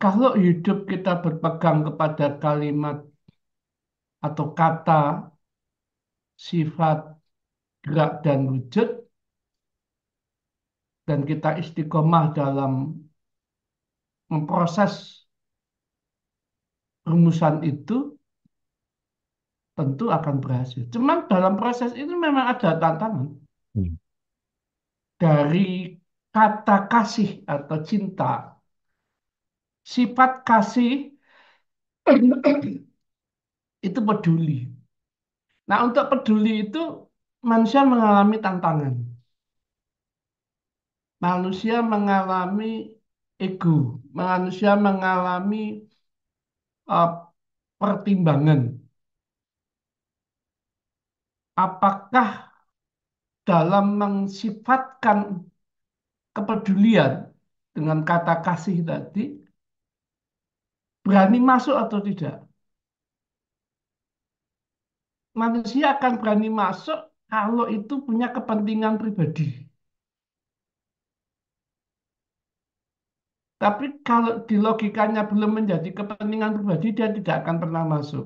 Kalau hidup kita berpegang kepada kalimat atau kata, sifat, gerak, dan wujud, dan kita istiqomah dalam memproses rumusan itu, tentu akan berhasil. Cuman dalam proses itu memang ada tantangan. Hmm. Dari kata kasih atau cinta, sifat kasih itu peduli. Nah, untuk peduli itu manusia mengalami tantangan. Manusia mengalami ego, manusia mengalami uh, pertimbangan. Apakah dalam mensifatkan kepedulian dengan kata kasih tadi berani masuk atau tidak? Manusia akan berani masuk kalau itu punya kepentingan pribadi. Tapi kalau di logikanya belum menjadi kepentingan pribadi, dia tidak akan pernah masuk.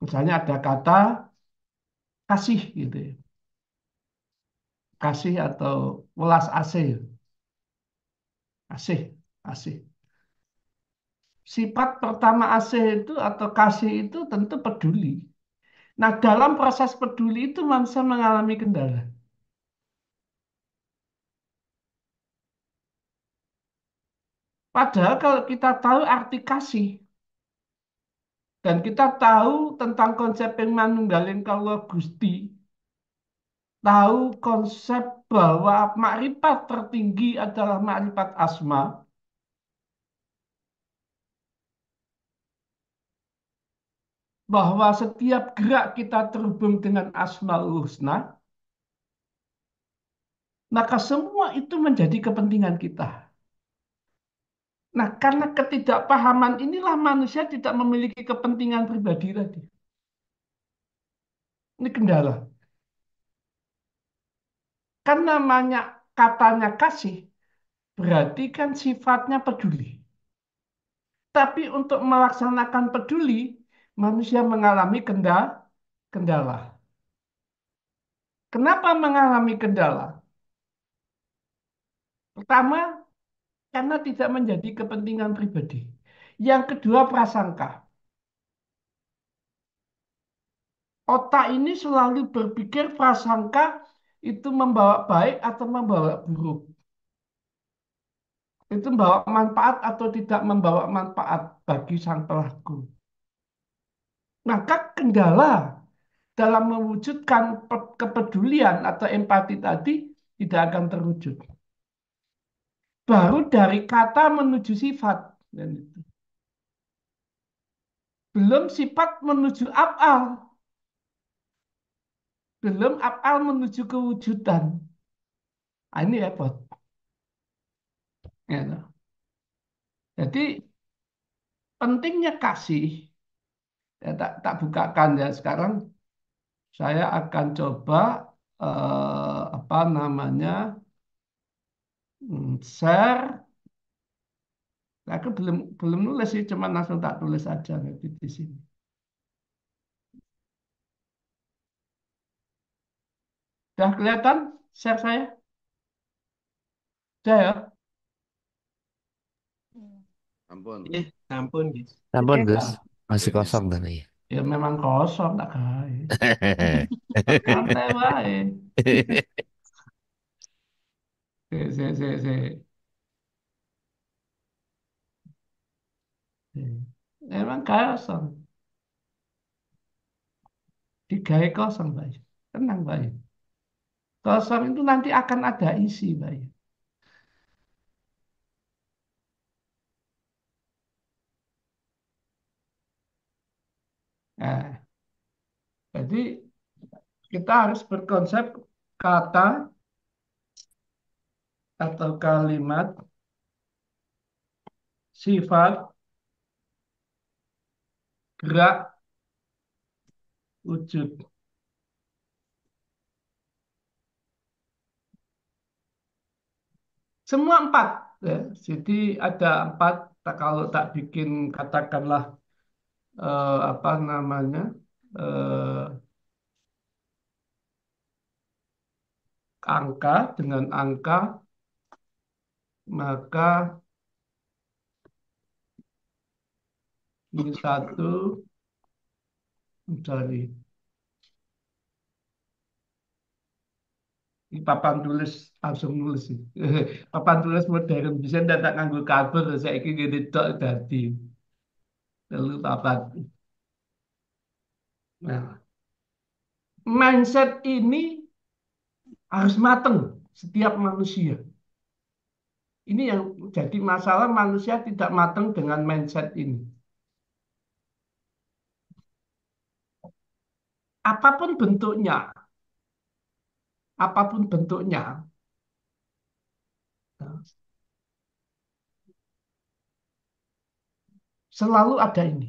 Misalnya ada kata kasih gitu ya. Kasih atau welas asih. Asih, asih. Sifat pertama asih itu atau kasih itu tentu peduli. Nah, dalam proses peduli itu manusia mengalami kendala. Padahal kalau kita tahu arti kasih dan kita tahu tentang konsep yang manunggaling kalau Gusti, tahu konsep bahwa makrifat tertinggi adalah makrifat asma, bahwa setiap gerak kita terhubung dengan Asmaul Husna, maka semua itu menjadi kepentingan kita. Nah, karena ketidakpahaman inilah manusia tidak memiliki kepentingan pribadi tadi. Ini kendala. Kan namanya katanya kasih, berarti kan sifatnya peduli. Tapi untuk melaksanakan peduli, manusia mengalami kendala. Kenapa mengalami kendala? Pertama, karena tidak menjadi kepentingan pribadi. Yang kedua, prasangka. Otak ini selalu berpikir prasangka itu membawa baik atau membawa buruk. Itu membawa manfaat atau tidak membawa manfaat bagi sang pelaku. Maka kendala dalam mewujudkan kepedulian atau empati tadi tidak akan terwujud. Baru dari kata menuju sifat. Dan itu. Belum sifat menuju af'al. Belum af'al menuju kewujudan. Nah, ini repot. Ya. Jadi pentingnya kasih, ya, tak bukakan ya sekarang. Saya akan coba apa namanya share. Aku belum belum nulis sih, cuma langsung tak tulis aja nanti di sini. Udah kelihatan share saya? Udah ya? Ampun. Eh, ampun, guys. Ampun, Gus. Ya, Masih Oke, guys. kosong tadi. ya memang kosong tak kaya. Santai wae. Si. Memang kosong. Digawe kosong, Bayu. Tenang, Bayu. Kosong itu nanti akan ada isi, Bayu. Nah, jadi kita harus berkonsep kata atau kalimat, sifat, gerak, wujud. Semua empat. Ya, jadi ada empat. Kalau tak bikin katakanlah apa namanya eh, angka dengan angka, maka ini satu, sorry, ini papan tulis langsung nulis sih. Papan tulis modern bisa tidak nganggo kabel saya ini gini tok dadi lalu papan. Nah, mindset ini harus mateng setiap manusia. Ini yang jadi masalah manusia tidak matang dengan mindset ini. Apapun bentuknya, apapun bentuknya, selalu ada ini.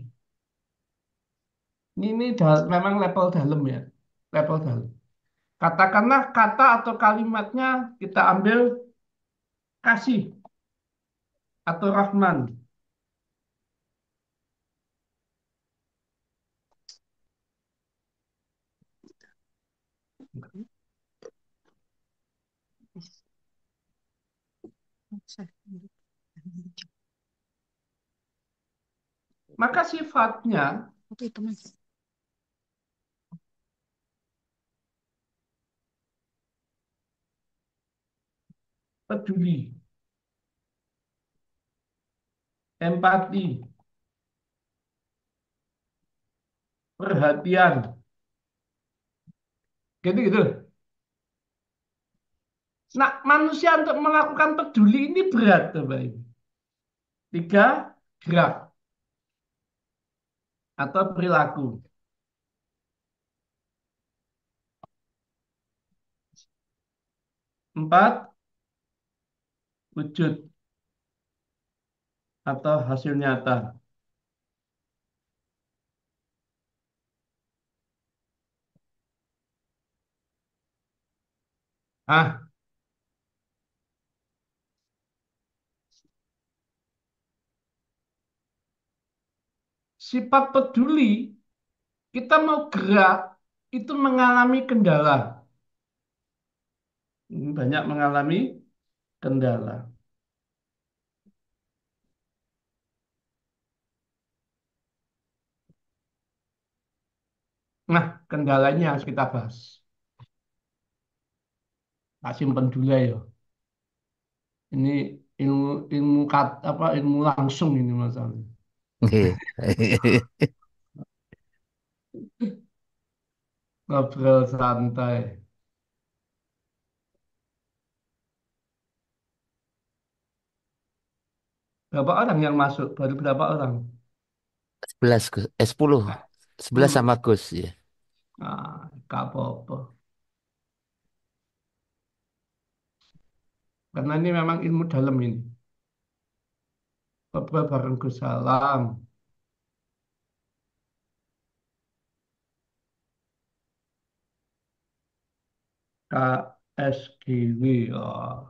Memang level dalam ya, level dalam. Katakanlah kata atau kalimatnya kita ambil kasih atau Rahman. Maka sifatnya peduli, empati, perhatian, gitu-gitu. Nah, manusia untuk melakukan peduli ini berat, Bapak Ibu. Tiga, gerak atau perilaku. Empat, wujud atau hasil nyata. Ah, sifat peduli, kita mau gerak, itu mengalami kendala. Banyak mengalami kendala. Nah, kendalanya harus kita bahas. Tak simpen dulu ya. Ini ilmu ilmu apa ilmu langsung ini masalahnya. Nggih. Ngobrol santai. Berapa orang yang masuk? Baru berapa orang? 11 Gus. 10. 11 sama Hmm. Gus ya. Ah, gak apa-apa. Karena ini memang ilmu dalam ini. Ngobrol bareng Gus Salam. KSGW. Oh.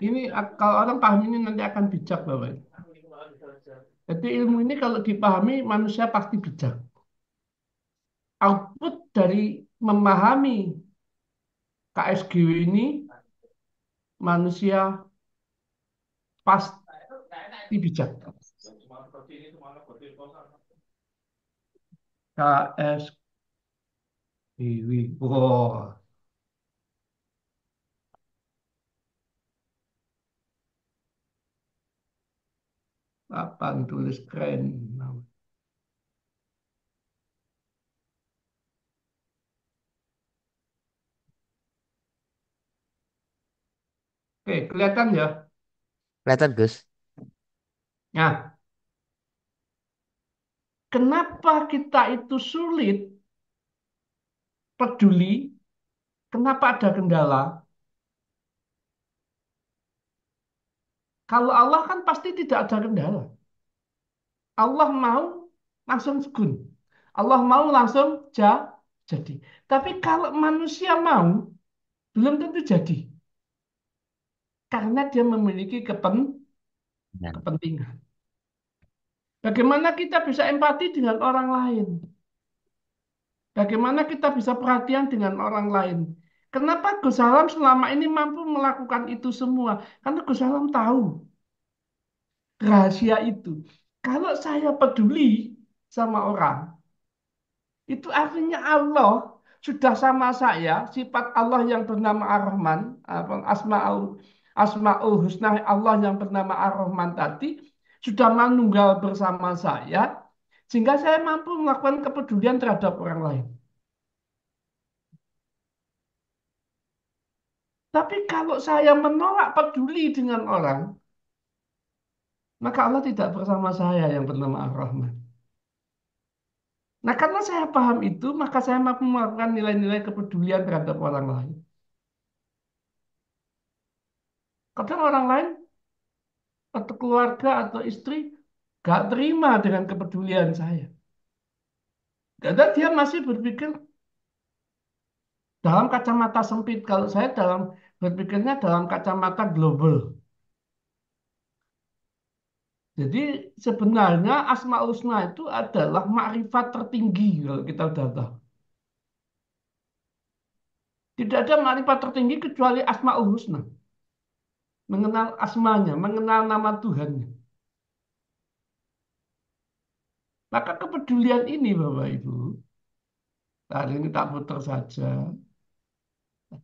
Ini kalau orang paham ini nanti akan bijak, Bapak. Jadi ilmu ini kalau dipahami manusia pasti bijak. Output dari memahami KSGW ini manusia pasti bijak. KSGW. Wow, papan tulis keren. Oke, kelihatan ya. Kelihatan Gus. Nah, kenapa kita itu sulit peduli? Kenapa ada kendala? Kalau Allah kan pasti tidak ada kendala. Allah mau langsung segun. Allah mau langsung jadi. Tapi kalau manusia mau, belum tentu jadi. Karena dia memiliki Ya. kepentingan. Bagaimana kita bisa empati dengan orang lain? Bagaimana kita bisa perhatian dengan orang lain? Kenapa Gus Salam selama ini mampu melakukan itu semua? Karena Gus Salam tahu rahasia itu. Kalau saya peduli sama orang, itu artinya Allah sudah sama saya, sifat Allah yang bernama Ar-Rahman, Asma'ul Husna Allah yang bernama Ar-Rahman tadi, sudah manunggal bersama saya, sehingga saya mampu melakukan kepedulian terhadap orang lain. Tapi kalau saya menolak peduli dengan orang, maka Allah tidak bersama saya yang bernama Ar-Rahman. Nah, karena saya paham itu, maka saya mampu melakukan nilai-nilai kepedulian terhadap orang lain. Kadang orang lain atau keluarga atau istri gak terima dengan kepedulian saya. Kadang dia masih berpikir dalam kacamata sempit. Kalau saya berpikirnya dalam kacamata global. Jadi sebenarnya Asmaul Husna itu adalah makrifat tertinggi kalau kita sudah tahu. Tidak ada makrifat tertinggi kecuali Asmaul Husna. Mengenal asmanya, mengenal nama Tuhannya. Maka kepedulian ini Bapak Ibu, hari ini tak putar saja.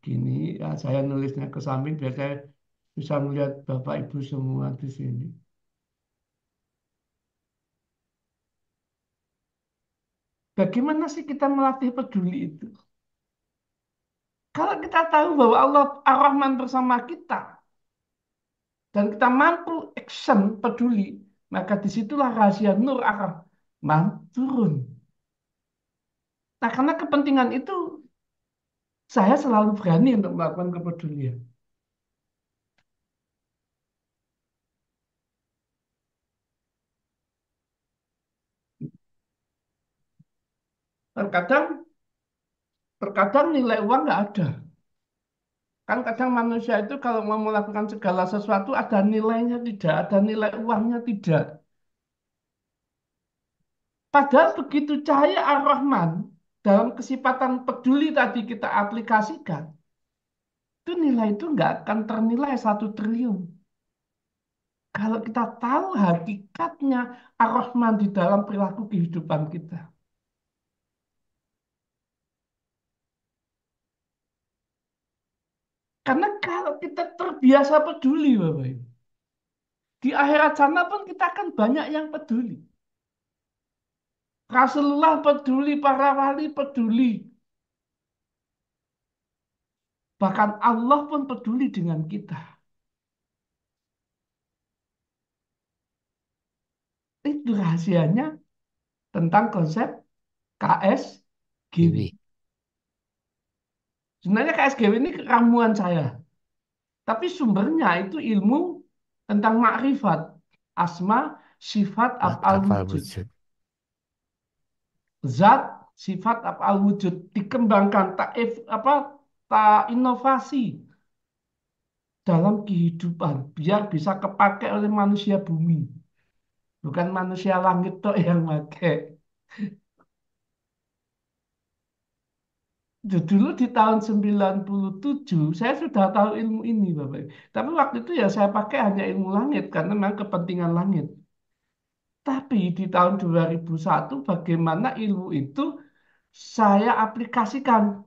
Gini, ya saya nulisnya ke samping biar saya bisa melihat Bapak Ibu semua di sini. Bagaimana sih kita melatih peduli itu? Kalau kita tahu bahwa Allah Ar-Rahman bersama kita dan kita mampu action peduli, maka disitulah rahasia Nur Ar-Rahman turun. Nah, karena kepentingan itu saya selalu berani untuk melakukan kepedulian. Terkadang, terkadang nilai uang nggak ada. Kan kadang manusia itu kalau mau melakukan segala sesuatu ada nilainya tidak, ada nilai uangnya tidak. Padahal begitu cahaya Ar-Rahman dalam kesifatan peduli tadi kita aplikasikan, itu nilai itu nggak akan ternilai 1 triliun. Kalau kita tahu hakikatnya Ar-Rahman di dalam perilaku kehidupan kita. Karena kalau kita terbiasa peduli, Bapak Ibu, di akhirat sana pun kita akan banyak yang peduli. Rasulullah peduli, para wali peduli. Bahkan Allah pun peduli dengan kita. Itu rahasianya tentang konsep KSGW. Dewi. Sebenarnya KSGW ini ramuan saya. Tapi sumbernya itu ilmu tentang makrifat. Asma, sifat, Buat af'al, hafal wujud. wujud. Zat, sifat, af'al, wujud. Dikembangkan, tak inovasi dalam kehidupan. Biar bisa kepakai oleh manusia bumi. Bukan manusia langit toh yang pakai. Dulu di tahun 97 saya sudah tahu ilmu ini Bapak Ibu. Tapi waktu itu ya saya pakai hanya ilmu langit karena memang kepentingan langit. Tapi di tahun 2001 bagaimana ilmu itu saya aplikasikan.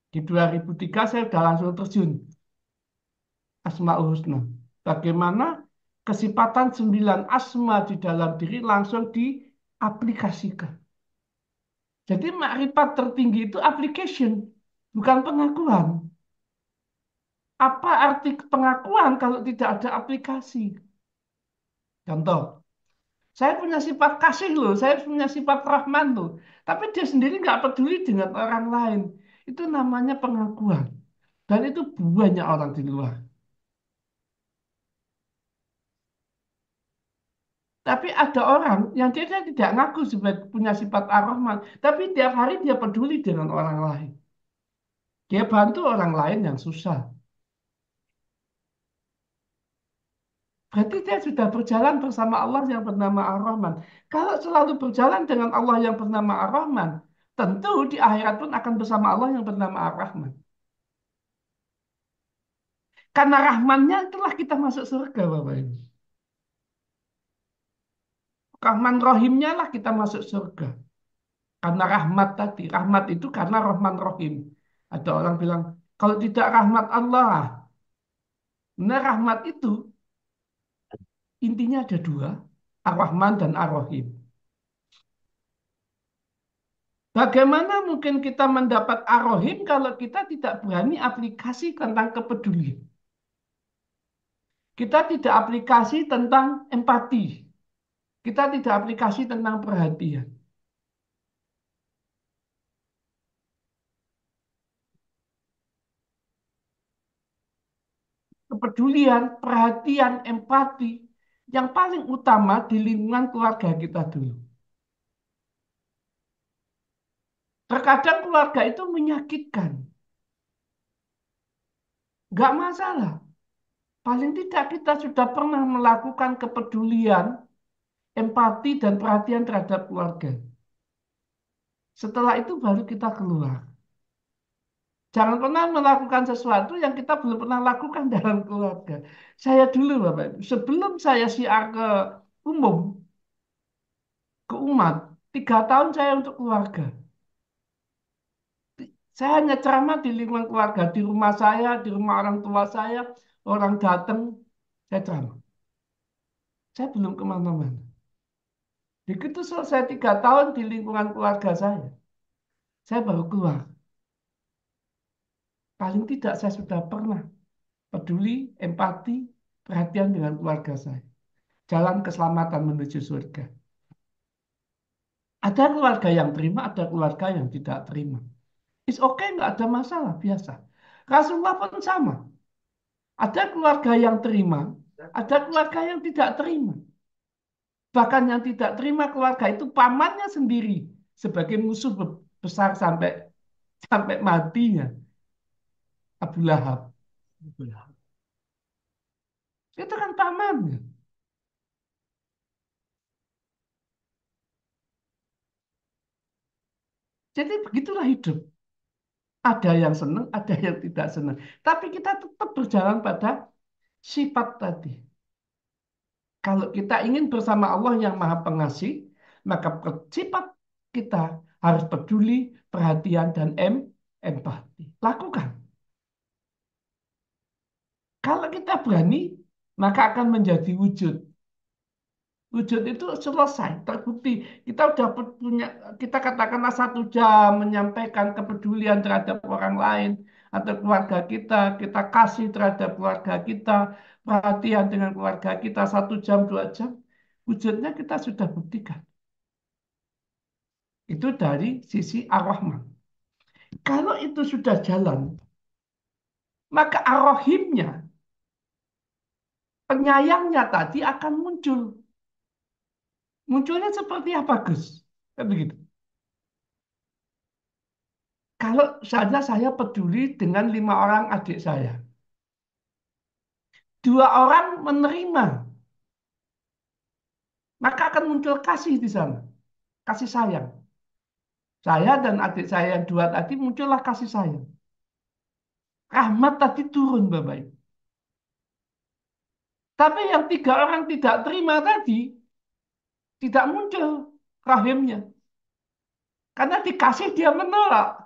Di 2003 saya sudah langsung terjun Asmaul Husna. Bagaimana kesifatan 9 asma di dalam diri langsung diaplikasikan. Jadi makrifat tertinggi itu application, bukan pengakuan. Apa arti pengakuan kalau tidak ada aplikasi? Contoh, saya punya sifat kasih loh, saya punya sifat rahman loh. Tapi dia sendiri nggak peduli dengan orang lain. Itu namanya pengakuan. Dan itu banyak orang di luar. Tapi ada orang yang dia tidak ngaku sebagai punya sifat ar-Rahman, tapi tiap hari dia peduli dengan orang lain. Dia bantu orang lain yang susah. Berarti dia sudah berjalan bersama Allah yang bernama Ar-Rahman. Kalau selalu berjalan dengan Allah yang bernama Ar-Rahman, tentu di akhirat pun akan bersama Allah yang bernama Ar-Rahman. Karena rahmannya itulah kita masuk surga, Bapak Ibu. Rahman Rohimnya lah kita masuk surga. Karena rahmat tadi. Rahmat itu karena Rahman Rohim. Ada orang bilang, kalau tidak rahmat Allah, nah rahmat itu intinya ada dua, Ar-Rahman dan Ar-Rahim. Bagaimana mungkin kita mendapat Ar-Rahim kalau kita tidak berani aplikasi tentang kepedulian? Kita tidak aplikasi tentang empati. Kita tidak aplikasi tentang perhatian. Kepedulian, perhatian, empati yang paling utama di lingkungan keluarga kita dulu. Terkadang keluarga itu menyakitkan. Nggak masalah. Paling tidak kita sudah pernah melakukan kepedulian, empati, dan perhatian terhadap keluarga. Setelah itu baru kita keluar. Jangan pernah melakukan sesuatu yang kita belum pernah lakukan dalam keluarga. Saya dulu, Bapak Ibu, sebelum saya siar ke umum, ke umat, 3 tahun saya untuk keluarga. Saya hanya ceramah di lingkungan keluarga, di rumah saya, di rumah orang tua saya, orang datang, saya ceramah. Saya belum kemana-mana. Begitu selesai 3 tahun di lingkungan keluarga saya baru keluar. Paling tidak saya sudah pernah peduli, empati, perhatian dengan keluarga saya. Jalan keselamatan menuju surga. Ada keluarga yang terima, ada keluarga yang tidak terima. It's okay, nggak ada masalah, biasa. Rasulullah pun sama. Ada keluarga yang terima, ada keluarga yang tidak terima. Bahkan yang tidak terima keluarga itu pamannya sendiri sebagai musuh besar sampai sampai matinya Abu Lahab. Abu Lahab. Itu kan pamannya. Jadi begitulah hidup. Ada yang senang, ada yang tidak senang. Tapi kita tetap berjalan pada sifat tadi. Kalau kita ingin bersama Allah yang Maha Pengasih, maka sifat kita harus peduli, perhatian, dan empati. Lakukan. Kalau kita berani, maka akan menjadi wujud. Wujud itu selesai, terbukti. Kita udah punya, kita katakanlah 1 jam menyampaikan kepedulian terhadap orang lain atau keluarga kita kasih terhadap keluarga kita, perhatian dengan keluarga kita 1 jam, 2 jam, wujudnya kita sudah buktikan. Itu dari sisi ar-Rahman. Kalau itu sudah jalan, maka ar-Rahimnya, penyayangnya tadi akan muncul. Munculnya seperti apa, Gus? Kan begitu. Kalau saja saya peduli dengan 5 orang adik saya, 2 orang menerima, maka akan muncul kasih di sana, kasih sayang. Saya dan adik saya yang 2 tadi muncullah kasih sayang. Rahmat tadi turun, Bapak Ibu. Tapi yang 3 orang tidak terima tadi, tidak muncul rahimnya. Karena dikasih dia menolak.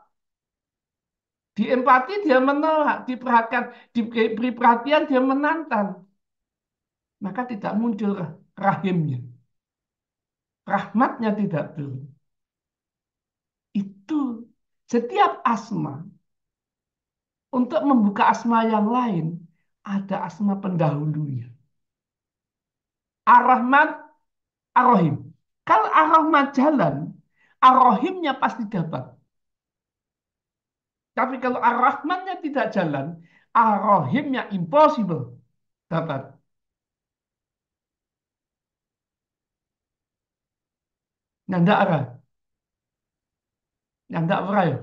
Di empati dia menolak, diperhatikan, diberi perhatian dia menantang. Maka tidak muncul rahimnya. Rahmatnya tidak turun. Itu setiap asma untuk membuka asma yang lain ada asma pendahulunya. Ar-Rahman, Ar-Rahim. Kalau Ar-Rahman jalan, Ar-Rahimnya pasti dapat. Tapi kalau Ar-Rahmannya tidak jalan, Ar-Rahimnya impossible dapat. Nyandak ora, nyandak ora ya,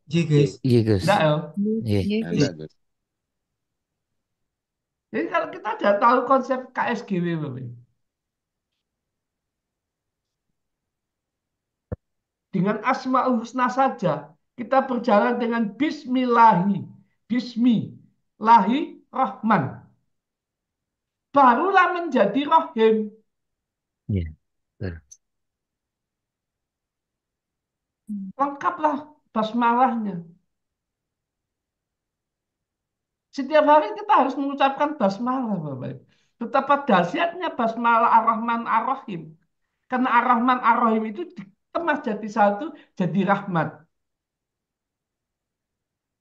Iya guys. Iya, Gus. ndak ya. Iya. Iya, Iya. Gus. Ada Gus. Jadi kalau kita sudah tahu konsep KSGW, Bapak Ibu, dengan Asmaul Husna saja kita berjalan dengan Bismillahi, Bismillahi Rahman, barulah menjadi Rahim. Iya. Betul. Lengkaplah basmalahnya. Setiap hari kita harus mengucapkan basmalah, Bapak Ibu. Betapa dahsyatnya basmalah Ar-Rahman Ar-Rahim. Karena Ar-Rahman Ar-Rahim itu dikemas jadi satu, jadi rahmat.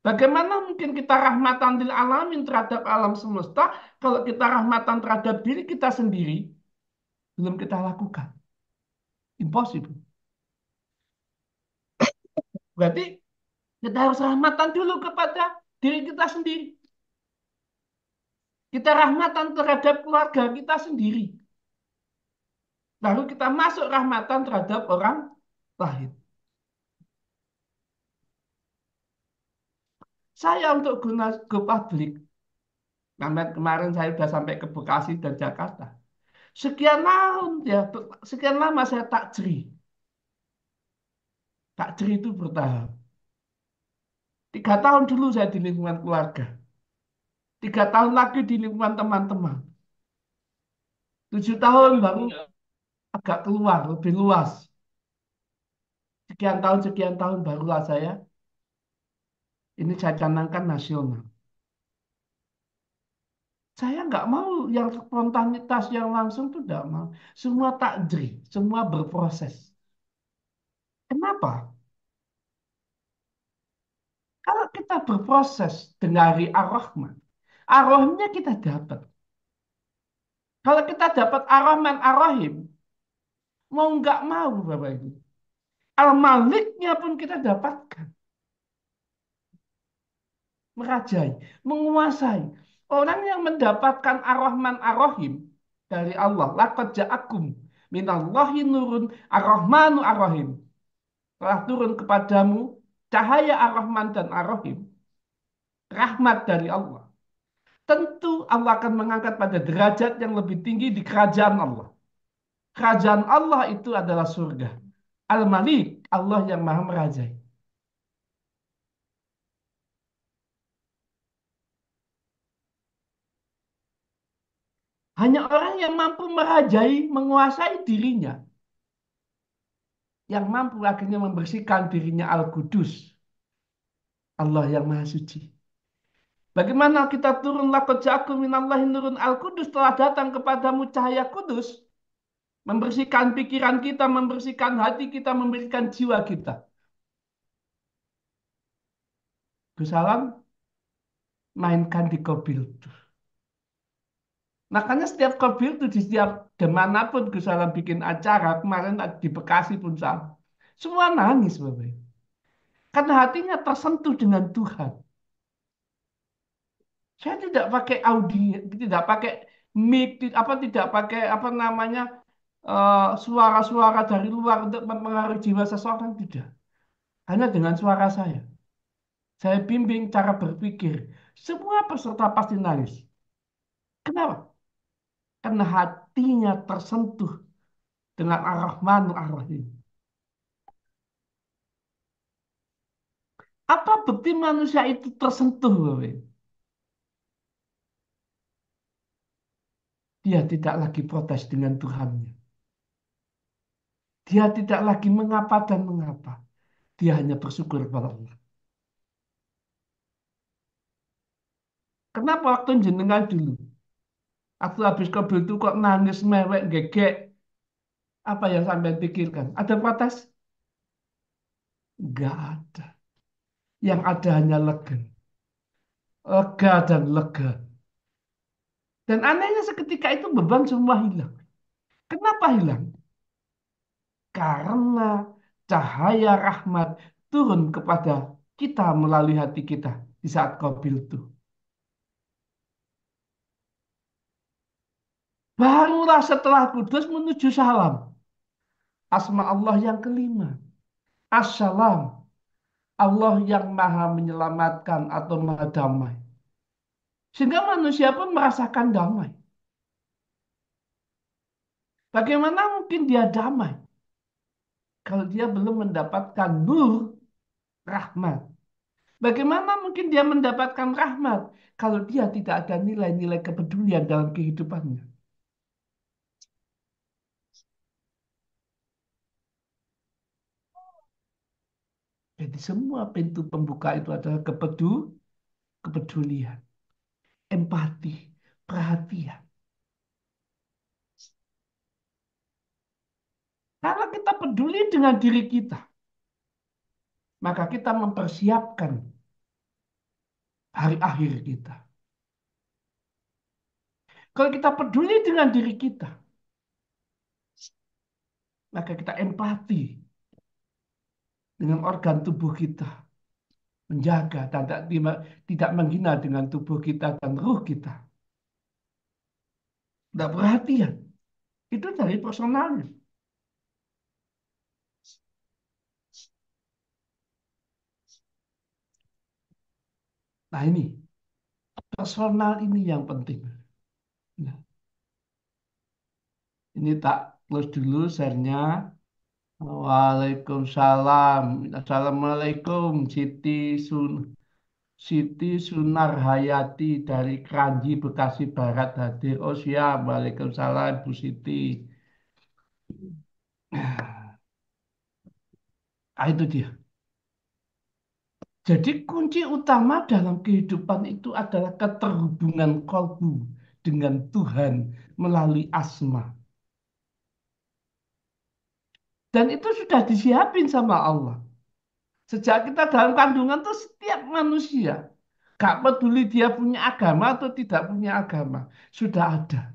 Bagaimana mungkin kita rahmatan lil alamin terhadap alam semesta kalau kita rahmatan terhadap diri kita sendiri belum kita lakukan? Impossible. Berarti kita harus rahmatan dulu kepada diri kita sendiri. Kita rahmatan terhadap keluarga kita sendiri. Lalu kita masuk rahmatan terhadap orang lain. Saya untuk guna go public, kemarin saya sudah sampai ke Bekasi dan Jakarta. Sekian tahun ya, sekian lama saya takjri. Takjri itu bertahap. 3 tahun dulu saya di lingkungan keluarga. 3 tahun lagi di lingkungan teman-teman. 7 tahun baru agak keluar, lebih luas. Sekian tahun barulah saya, ini saya canangkan nasional. Saya nggak mau yang spontanitas yang langsung tuh nggak mau. Semua takjri, semua berproses. Kenapa? Kalau kita berproses dari Ar-Rahman, Ar-Rahimnya kita dapat. Kalau kita dapat Ar-Rahman Ar-Rahim, mau nggak mau Bapak Ibu. Al-Maliknya pun kita dapatkan. Merajai, menguasai. Orang yang mendapatkan Ar-Rahman Ar-Rahim dari Allah. Laqad ja'akum minallahi nurun Ar-Rahmanu Ar-Rahim. Telah turun kepadamu cahaya Ar-Rahman dan Ar-Rahim. Rahmat dari Allah. Tentu Allah akan mengangkat pada derajat yang lebih tinggi di kerajaan Allah. Kerajaan Allah itu adalah surga. Al-Malik, Allah yang maha merajai. Hanya orang yang mampu merajai, menguasai dirinya, yang mampu akhirnya membersihkan dirinya Al-Qudus, Allah yang maha suci. Bagaimana kita turun laqad ja'akum minallahi nurun Al-Qudus, telah datang kepadamu cahaya kudus, membersihkan pikiran kita, membersihkan hati kita, membersihkan jiwa kita. Gus Alam mainkan di Kobil tuh. Makanya setiap Kobil tuh di setiap dimanapun Gus Alam bikin acara, kemarin di Bekasi pun sama. Semua nangis Bapak. Karena hatinya tersentuh dengan Tuhan. Saya tidak pakai audio, tidak pakai mic, tidak pakai apa namanya suara-suara dari luar untuk mempengaruhi jiwa seseorang, tidak. Hanya dengan suara saya. Saya bimbing cara berpikir. Semua peserta pasti nangis. Kenapa? Karena hatinya tersentuh dengan Ar-Rahmanu Ar-Rahim. Apa bukti manusia itu tersentuh, Bapak? Dia tidak lagi protes dengan Tuhannya. Dia tidak lagi mengapa dan mengapa. Dia hanya bersyukur kepada Allah. Kenapa waktu jenengan dulu? Waktu habis kabel itu kok nangis mewek gegek. Apa yang sampai pikirkan? Ada protes? Enggak ada. Yang ada hanya lega. Lega dan lega. Dan anehnya seketika itu beban semua hilang. Kenapa hilang? Karena cahaya rahmat turun kepada kita melalui hati kita di saat qabil itu. Barulah setelah kudus menuju salam. Asma Allah yang kelima. Assalam. Allah yang maha menyelamatkan atau maha damai. Sehingga manusia pun merasakan damai. Bagaimana mungkin dia damai kalau dia belum mendapatkan nur rahmat? Bagaimana mungkin dia mendapatkan rahmat kalau dia tidak ada nilai-nilai kepedulian dalam kehidupannya? Jadi semua pintu pembuka itu adalah kepedulian, empati, perhatian. Kalau kita peduli dengan diri kita, maka kita mempersiapkan hari akhir kita. Kalau kita peduli dengan diri kita, maka kita empati dengan organ tubuh kita, menjaga dan tidak menghina dengan tubuh kita dan ruh kita. Tidak perhatian. Itu dari personalnya. Nah ini, personal ini yang penting. Nah, ini tak close dulu share-nya. Waalaikumsalam. Assalamualaikum Siti Sunar Hayati dari Kranji, Bekasi Barat hadir. Oh siap. Waalaikumsalam Bu Siti. Ah, itu dia. Jadi kunci utama dalam kehidupan itu adalah keterhubungan kalbu dengan Tuhan melalui asma. Dan itu sudah disiapin sama Allah. Sejak kita dalam kandungan tuh setiap manusia, gak peduli dia punya agama atau tidak punya agama, sudah ada.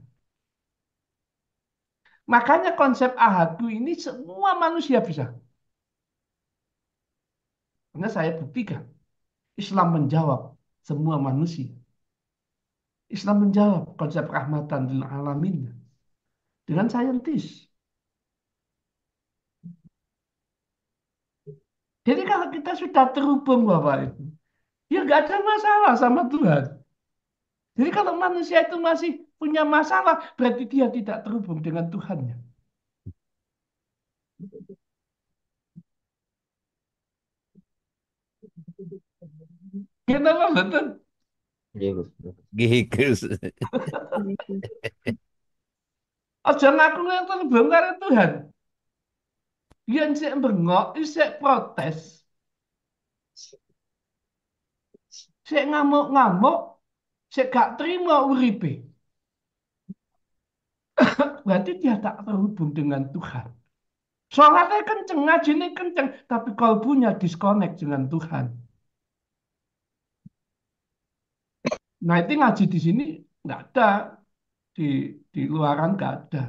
Makanya konsep ahadu ini semua manusia bisa. Karena saya buktikan, Islam menjawab semua manusia. Islam menjawab konsep rahmatan lil alamin dengan saintis. Jadi kalau kita sudah terhubung Bapak Ibu, ya nggak ada masalah sama Tuhan. Jadi kalau manusia itu masih punya masalah, berarti dia tidak terhubung dengan Tuhannya. Kenapa betul? Iya, Gus. Gigus. Aja ngaku ngaku bongkar Tuhan. Yang sik bengok, sik protes, sik ngamuk-ngamuk, sik gak terima uripe. Berarti dia tak terhubung dengan Tuhan. Sholatnya kenceng, ngajinya kenceng, tapi kalbunya disconnect dengan Tuhan. Nah itu ngaji di sini nggak ada, di di luaran nggak ada,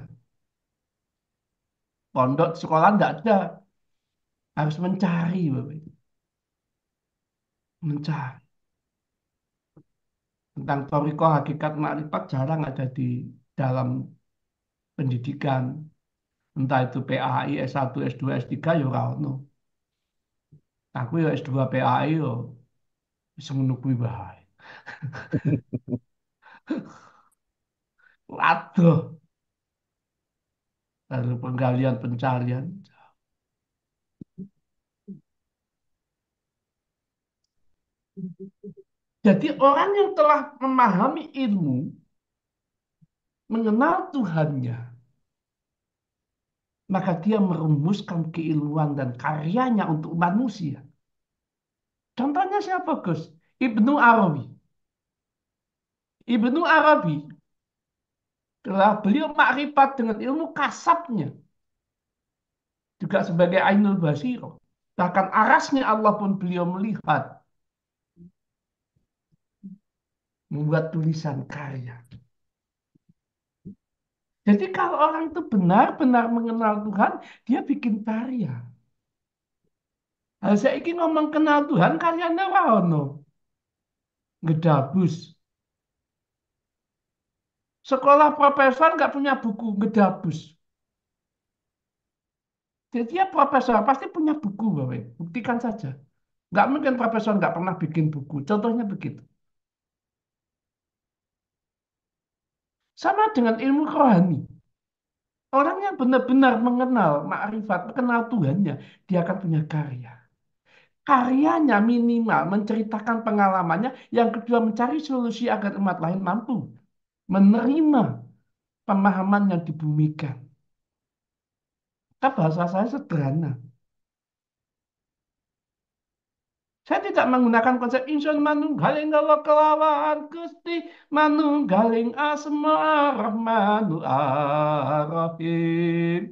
pondok sekolah nggak ada, harus mencari, Bapak Ibu. Mencari tentang toriko hakikat makrifat jarang ada di dalam pendidikan, entah itu PAI S1 S2 S3 ya ora ono. Aku ya S2 PAI yo wis ngono kuwi bae. Waduh, lalu penggalian pencarian. Jadi orang yang telah memahami ilmu, mengenal Tuhannya, maka dia merumuskan keilmuan dan karyanya untuk manusia. Contohnya siapa, Gus? Ibnu Arabi. Ibnu Arabi telah beliau makrifat dengan ilmu kasabnya, juga sebagai Ainul Basiro. Bahkan arasnya Allah pun beliau melihat, membuat tulisan karya. Jadi kalau orang itu benar-benar mengenal Tuhan, dia bikin karya. Nah, saya ingin ngomong kenal Tuhan, karyanya apa ono? Ngedabus. Sekolah profesor nggak punya buku ngedabus. Jadi ya profesor pasti punya buku, Bapak Ibu. Buktikan saja. Nggak mungkin profesor nggak pernah bikin buku. Contohnya begitu. Sama dengan ilmu rohani. Orang yang benar-benar mengenal makrifat, mengenal Tuhannya, dia akan punya karya. Karyanya minimal menceritakan pengalamannya, yang kedua mencari solusi agar umat lain mampu menerima pemahaman yang dibumikan. Kan bahasa saya sederhana. Saya tidak menggunakan konsep insun manunggaling gawa kelawan Gusti manunggaling asma rahmanu arrahim.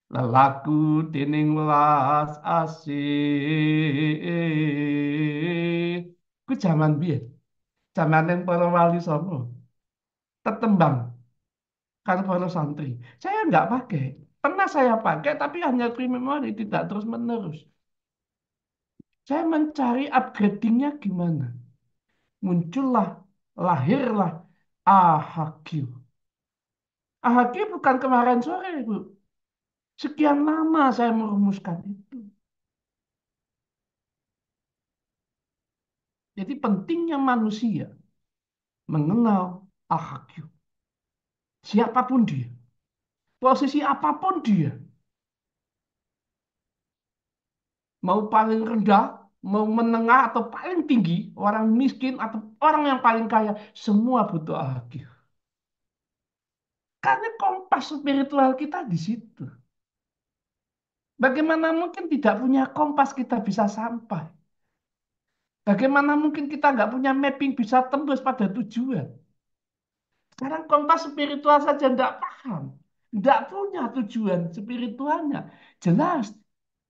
Lelaku dening welas asih. Ku zaman biyen, zaman yang para wali songo, tetembang karo para santri. Saya nggak pakai. Pernah saya pakai, tapi hanya free memory, tidak terus menerus. Saya mencari upgradingnya gimana. Muncullah, lahirlah AHQ. AHQ bukan kemarin sore, Bu. Sekian lama saya merumuskan itu. Jadi pentingnya manusia mengenal AHQ. Siapapun dia, posisi apapun dia, mau paling rendah, mau menengah atau paling tinggi, orang miskin atau orang yang paling kaya, semua butuh AHQ. Karena kompas spiritual kita di situ. Bagaimana mungkin tidak punya kompas kita bisa sampai? Bagaimana mungkin kita nggak punya mapping bisa tembus pada tujuan? Sekarang kompas spiritual saja nggak paham. Nggak punya tujuan spiritualnya. Jelas.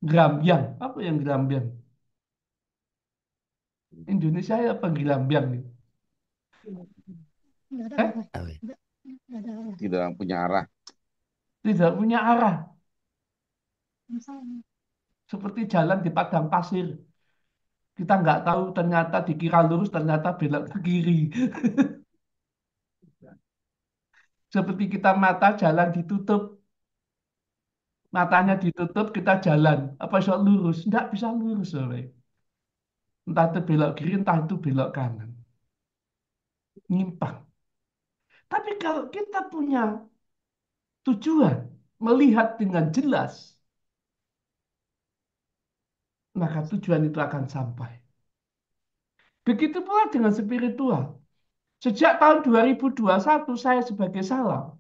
Gerambiang. Apa yang gerambiang? Indonesia apa gerambiang nih? Eh? Apa ya? Tidak punya arah. Tidak punya arah. Seperti jalan di padang pasir. Kita nggak tahu ternyata dikira lurus, ternyata belok ke kiri. Seperti kita mata jalan ditutup. Matanya ditutup, kita jalan. Apa bisa lurus? Nggak bisa lurus. Soalnya. Entah itu belok kiri, entah itu belok kanan. Nyimpang. Tapi kalau kita punya tujuan, melihat dengan jelas, maka tujuan itu akan sampai. Begitu pula dengan spiritual. Sejak tahun 2021 saya sebagai salam.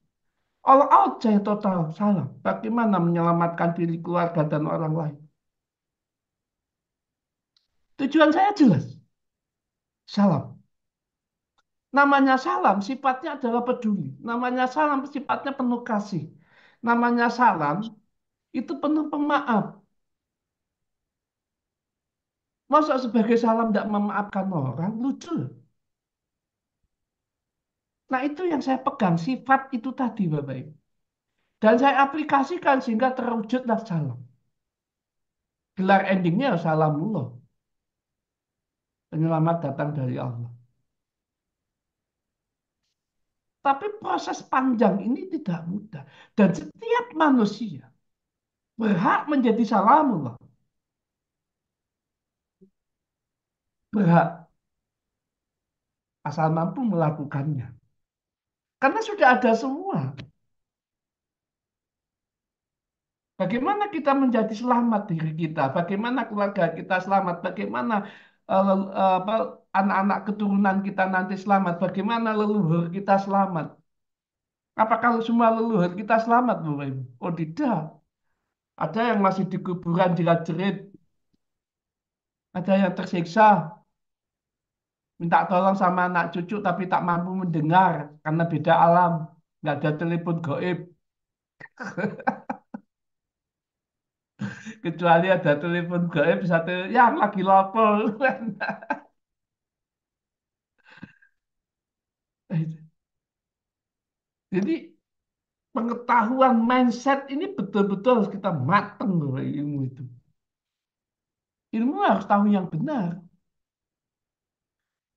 All out saya total salam. Bagaimana menyelamatkan diri keluarga dan orang lain. Tujuan saya jelas. Salam. Namanya salam sifatnya adalah peduli. Namanya salam sifatnya penuh kasih. Namanya salam itu penuh pemaaf. Masa sebagai salam tidak memaafkan orang? Lucu. Nah itu yang saya pegang, sifat itu tadi Bapak Ibu. Dan saya aplikasikan sehingga terwujudlah salam. Gelar endingnya salamullah. Penyelamat datang dari Allah. Tapi proses panjang ini tidak mudah. Dan setiap manusia berhak menjadi salamullah. Berhak. Asal mampu melakukannya. Karena sudah ada semua. Bagaimana kita menjadi selamat diri kita? Bagaimana keluarga kita selamat? Bagaimana apa, anak-anak keturunan kita nanti selamat? Bagaimana leluhur kita selamat? Apa kalau semua leluhur kita selamat, Bapak Ibu? Oh tidak. Ada yang masih di kuburan jerat-jerit. Ada yang tersiksa. Minta tolong sama anak cucu tapi tak mampu mendengar. Karena beda alam. Nggak ada telepon gaib. Kecuali ada telepon gaib. Satu, yang lagi lapor. Jadi pengetahuan mindset ini betul-betul harus kita mateng loh ilmu itu. Ilmu harus tahu yang benar.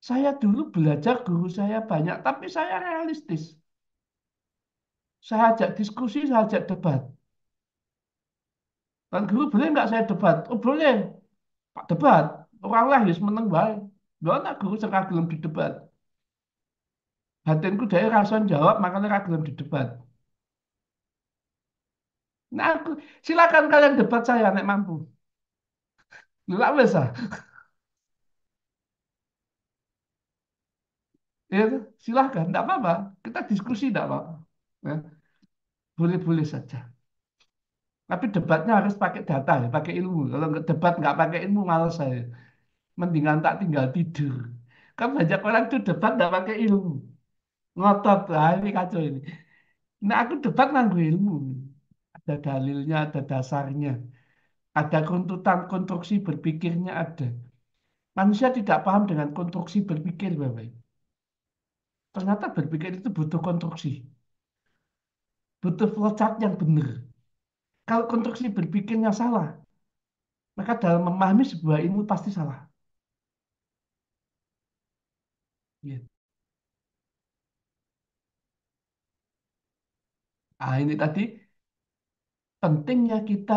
Saya dulu belajar guru saya banyak, tapi saya realistis. Saya ajak diskusi, saya ajak debat. Tuan guru boleh nggak saya debat? Oh boleh, Pak debat. Orang lah harus menang baik. Lo anak guru sekarang belum didebat. Batinku dari rason jawab, makanya ra gelem didebat. Nah, silakan kalian debat saya nek mampu. Lah wes ah. Ya, silahkan, tidak apa-apa. Kita diskusi tidak apa-apa. Ya, boleh-boleh saja. Tapi debatnya harus pakai data, ya, pakai ilmu. Kalau nggak debat nggak pakai ilmu, malas saya. Mendingan tak tinggal tidur. Kan banyak orang tuh debat nggak pakai ilmu. Ngotot, lah ini kacau ini. Nah, aku debat nganggo ilmu. Ada dalilnya, ada dasarnya. Ada kontutan konstruksi berpikirnya ada. Manusia tidak paham dengan konstruksi berpikir, Bapak. Ternyata berpikir itu butuh konstruksi, butuh flowchart yang benar. Kalau konstruksi berpikirnya salah, maka dalam memahami sebuah ilmu pasti salah. Ya. Ah, ini tadi pentingnya kita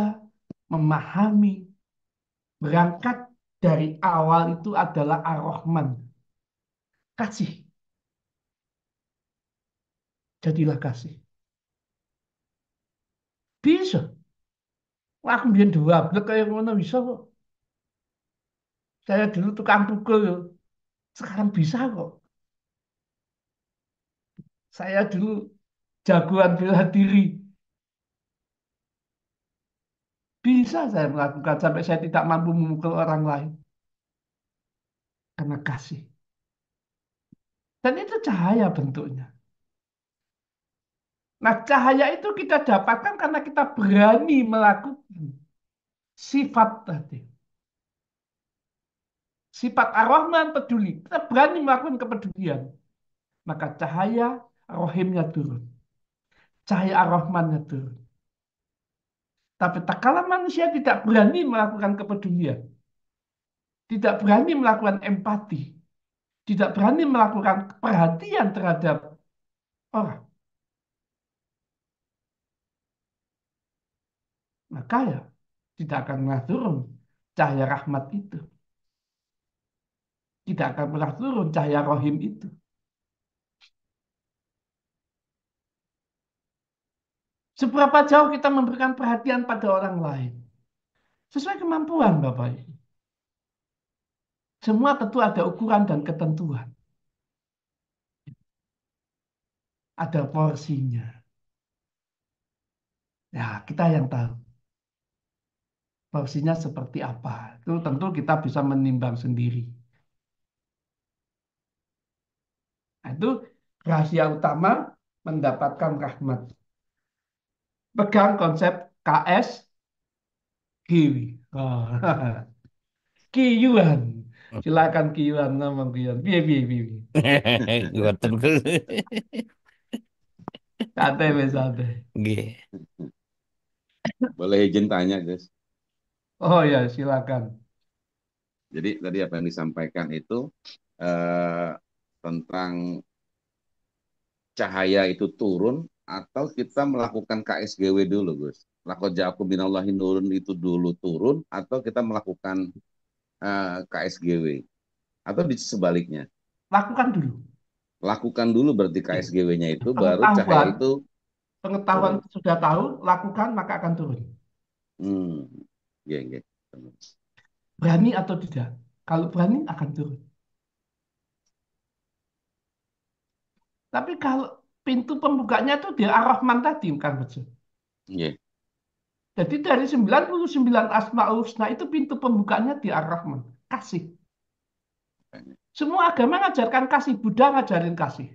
memahami berangkat dari awal itu adalah Ar-Rahman. Kasih, jadilah kasih. Bisa. Wah, aku biar dua blek kayak mana bisa kok. Saya dulu tukang pukul, yo. Sekarang bisa kok. Saya dulu jagoan bela diri. Bisa saya melakukan sampai saya tidak mampu memukul orang lain karena kasih. Dan itu cahaya bentuknya. Nah, cahaya itu kita dapatkan karena kita berani melakukan sifat tadi. Sifat Ar-Rahman peduli. Kita berani melakukan kepedulian. Maka cahaya rohimnya turun. Cahaya Ar-Rahmannya turun. Tapi tak kala manusia tidak berani melakukan kepedulian, tidak berani melakukan empati, tidak berani melakukan perhatian terhadap orang, maka ya tidak akan pernah turun cahaya rahmat itu. Tidak akan pernah turun cahaya rohim itu. Seberapa jauh kita memberikan perhatian pada orang lain. Sesuai kemampuan Bapak Ibu. Semua tentu ada ukuran dan ketentuan. Ada porsinya. Ya, kita yang tahu porsinya seperti apa. Itu tentu kita bisa menimbang sendiri. Nah, itu rahasia utama mendapatkan rahmat. Pegang konsep KS Kiwi. Oh. Kiyuan. Silakan Kiyuan ngomong Kiyuan. Piye piye piye. Ngoten ku. Santai wes santai. Nggih. Boleh izin tanya, guys. Oh ya, silakan. Jadi tadi apa yang disampaikan itu eh, tentang cahaya itu turun atau kita melakukan KSGW dulu, Gus. Laqad ja'akum minallahi nurun itu dulu turun atau kita melakukan KSGW atau di sebaliknya. Lakukan dulu. Lakukan dulu berarti Ya. KSGW-nya itu baru cahaya Pengetahuan, itu pengetahuan turun. sudah tahu, lakukan maka akan turun. Hmm. Ya, ya. Berani atau tidak? Kalau berani akan turun. Tapi kalau pintu pembukanya itu di Ar-Rahman tadi, kan betul. Ya. Jadi dari 99 Asmaul Husna itu pintu pembukanya di Ar-Rahman. Kasih. Semua agama ngajarkan kasih. Buddha ngajarin kasih.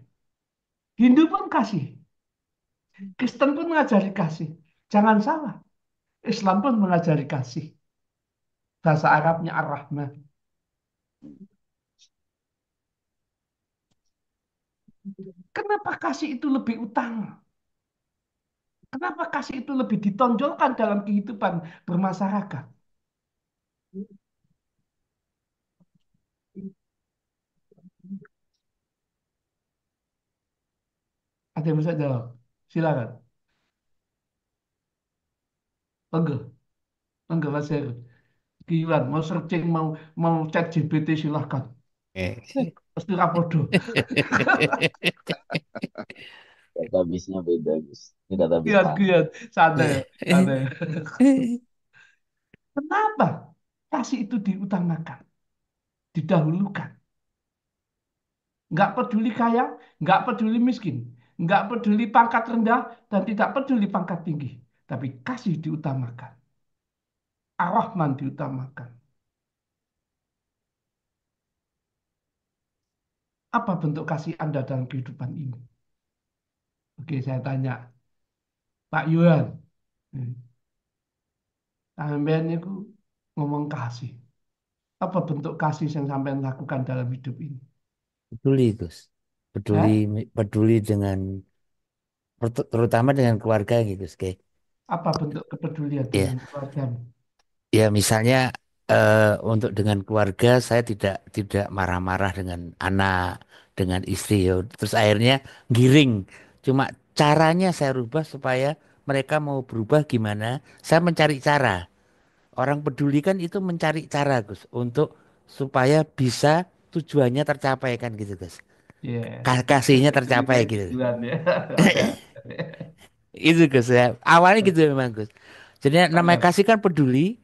Hindu pun kasih. Kristen pun mengajari kasih. Jangan salah. Islam pun mengajari kasih. Bahasa Arabnya Ar-Rahman. Kenapa kasih itu lebih utama? Kenapa kasih itu lebih ditonjolkan dalam kehidupan bermasyarakat? Ada yang bisa jawab? Silakan. Enggak. Enggak Mas Heru. Giliran mau searching mau chat GPT silahkan. Eh. Pasti rapodo. Database-nya beda, Gus. Ini database Kian mana? kian santai santai. Kenapa kasih itu diutamakan, didahulukan? Nggak peduli kaya, nggak peduli miskin, nggak peduli pangkat rendah, dan tidak peduli pangkat tinggi. Tapi kasih diutamakan, ar-Rahman diutamakan. Apa bentuk kasih Anda dalam kehidupan ini? Oke, saya tanya, Pak Yuhan, sampean itu ngomong kasih. Apa bentuk kasih yang sampean lakukan dalam hidup ini? Peduli, Gus. Peduli, Eh? peduli dengan, terutama dengan keluarga gitu, Gus. Kayak, Apa bentuk kepedulian ya, dengan keluargamu? ya misalnya untuk dengan keluarga saya tidak marah-marah dengan anak, dengan istri, ya. Terus akhirnya giring. Cuma caranya saya rubah supaya mereka mau berubah gimana? Saya mencari cara. Orang peduli kan itu mencari cara, Gus, untuk supaya bisa tujuannya tercapai kan gitu, Gus. Ya, Kasihnya jadi tercapai kayak gitu. gituan ya. Oke. Itu Gus ya. Awalnya gitu memang Gus. Jadi namanya Oke. kasih kan peduli.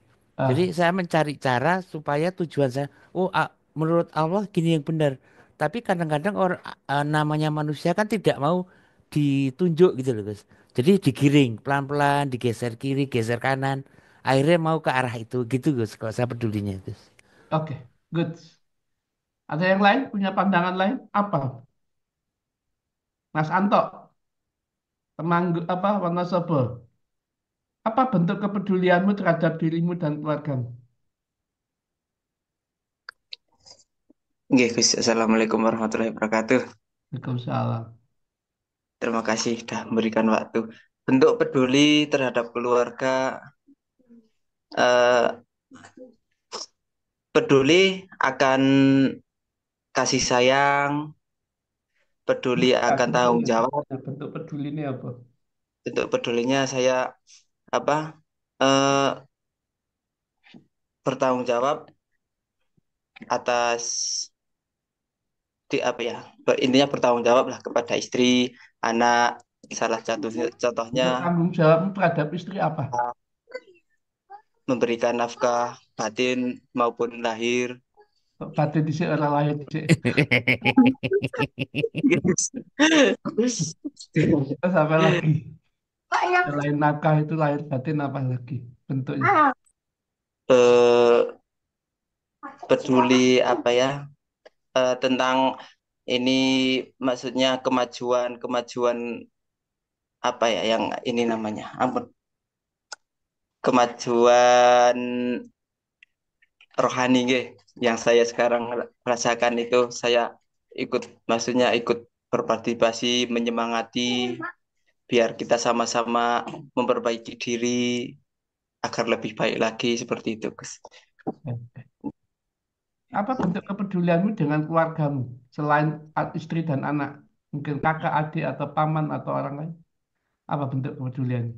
Jadi Ah, saya mencari cara supaya tujuan saya, oh menurut Allah gini yang benar. Tapi kadang-kadang orang namanya manusia kan tidak mau ditunjuk gitu loh Gus. Jadi digiring pelan-pelan, digeser kiri, geser kanan. Akhirnya mau ke arah itu gitu Gus. Kalau saya pedulinya Gus. oke, good. Ada yang lain punya pandangan lain? Apa? Mas Anto, Temanggu apa Wonosobo? Apa bentuk kepedulianmu terhadap dirimu dan keluargamu? Nggih, Gus. Assalamualaikum warahmatullahi wabarakatuh. Waalaikumsalam. Terima kasih sudah memberikan waktu. Bentuk peduli terhadap keluarga, eh, peduli akan kasih sayang, peduli Bukan, akan tanggung bentuknya. jawab. Nah, bentuk peduli ini apa? Bentuk pedulinya saya apa? eh, Bertanggung jawab atas di apa ya? Intinya bertanggung jawab lah kepada istri, anak. Salah satu contohnya Bentuk tanggung jawabmu terhadap istri apa? memberikan nafkah batin maupun lahir. Batin di orang lain. Terus apa lagi? Selain nafkah itu lahir batin apa lagi bentuknya? eh, Peduli apa ya, tentang ini, maksudnya kemajuan apa ya yang ini namanya, ampun, kemajuan rohani nggih, yang saya sekarang rasakan itu saya ikut, maksudnya ikut berpartisipasi menyemangati biar kita sama-sama memperbaiki diri agar lebih baik lagi seperti itu, Gus. Apa bentuk kepedulianmu dengan keluargamu selain istri dan anak? Mungkin kakak, adik, atau paman, atau orang lain? Apa bentuk kepedulianmu?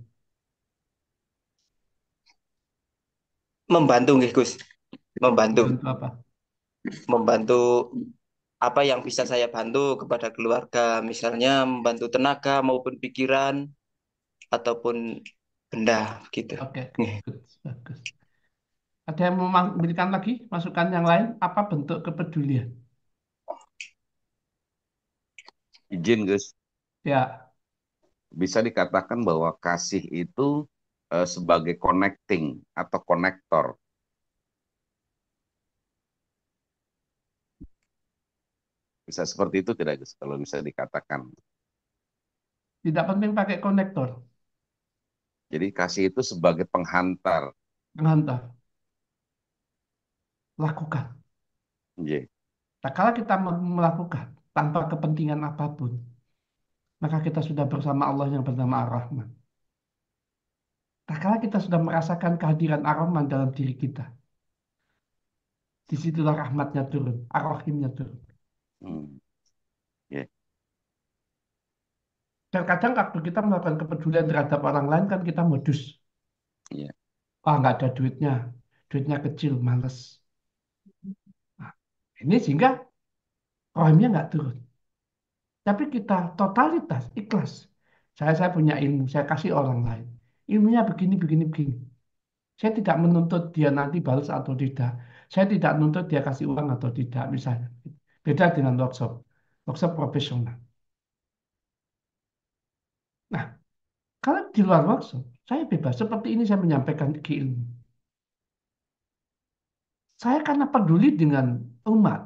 Membantu nggih, Gus. Membantu, Membantu apa? membantu apa yang bisa saya bantu kepada keluarga, misalnya membantu tenaga maupun pikiran ataupun benda gitu. Oke, good, bagus. Ada yang mau memberikan lagi masukan yang lain? Apa bentuk kepedulian? Izin, Gus. Ya, Bisa dikatakan bahwa kasih itu sebagai connecting atau konektor. Bisa seperti itu tidak, Gus? Kalau bisa dikatakan. tidak penting pakai konektor, Jadi kasih itu sebagai penghantar. menghantar, lakukan. Iya. Nah, kalau kita melakukan tanpa kepentingan apapun, maka kita sudah bersama Allah yang bernama Ar-Rahman. Nah, kalau kita sudah merasakan kehadiran Ar-Rahman dalam diri kita, disitulah rahmatnya turun, Ar-Rahimnya turun. Hmm. Iya. Terkadang waktu kita melakukan kepedulian terhadap orang lain kan kita modus. Iya. Ah, nggak ada duitnya. Duitnya kecil, males. Nah, ini sehingga rohimnya nggak turun. Tapi kita totalitas, ikhlas. Saya punya ilmu, saya kasih orang lain. Ilmunya begini, begini, begini. Saya tidak menuntut dia nanti balas atau tidak. Saya tidak menuntut dia kasih uang atau tidak, misalnya. Beda dengan workshop. Workshop profesional. Nah, kalau di luar workshop, saya bebas. Seperti ini saya menyampaikan ke ilmu. Saya karena peduli dengan umat.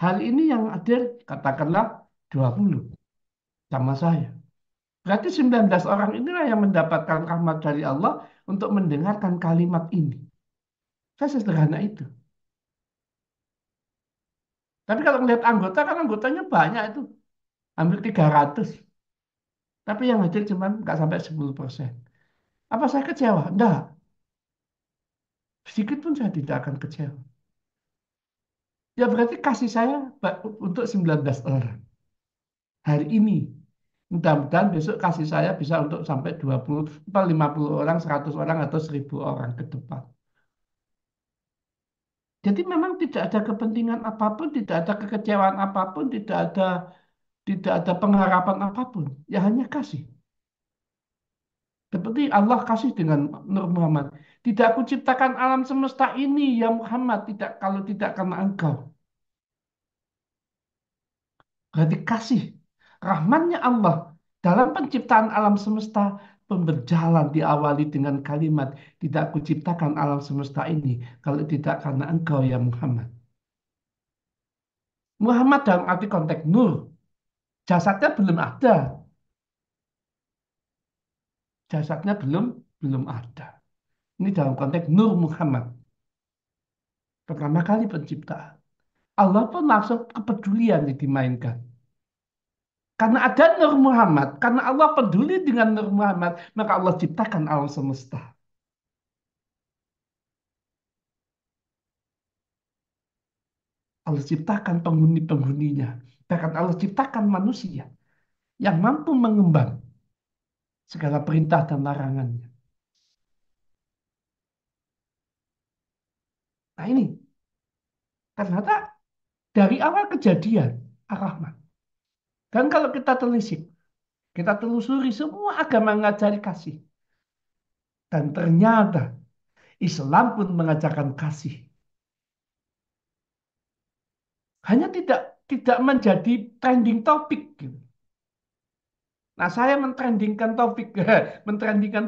Hal ini yang hadir, katakanlah 20 sama saya. Berarti 19 orang inilah yang mendapatkan rahmat dari Allah untuk mendengarkan kalimat ini. Saya sederhana itu. Tapi kalau melihat anggota, kan anggotanya banyak itu. Hampir 300. Tapi yang hadir cuma nggak sampai 10%. Apa saya kecewa? Enggak. Sedikit pun saya tidak akan kecewa. Ya berarti kasih saya untuk 19 orang. Hari ini. Mudah-mudahan besok kasih saya bisa untuk sampai 20, atau 50 orang, 100 orang, atau 1000 orang ke depan. Jadi memang tidak ada kepentingan apapun, tidak ada kekecewaan apapun, tidak ada pengharapan apapun. Ya hanya kasih. Seperti Allah kasih dengan Nur Muhammad. Tidak aku ciptakan alam semesta ini ya Muhammad, tidak kalau tidak karena engkau. Berarti kasih. Rahmannya Allah dalam penciptaan alam semesta pun berjalan diawali dengan kalimat tidak aku ciptakan alam semesta ini kalau tidak karena engkau ya Muhammad. Muhammad dalam arti konteks nur. Jasadnya belum ada. Jasadnya belum belum ada. Ini dalam konteks Nur Muhammad. Pertama kali penciptaan. Allah pun langsung kepedulian yang dimainkan. Karena ada Nur Muhammad, karena Allah peduli dengan Nur Muhammad, maka Allah ciptakan alam semesta. Allah ciptakan penghuni-penghuninya. Bahkan Allah ciptakan manusia yang mampu mengemban segala perintah dan larangannya. Nah ini, ternyata dari awal kejadian, Ar-Rahman. Dan kalau kita telisik, kita telusuri semua agama mengajari kasih. Dan ternyata Islam pun mengajarkan kasih. Hanya tidak menjadi trending topik gitu. Nah, saya mentrendingkan topik, mentrendingkan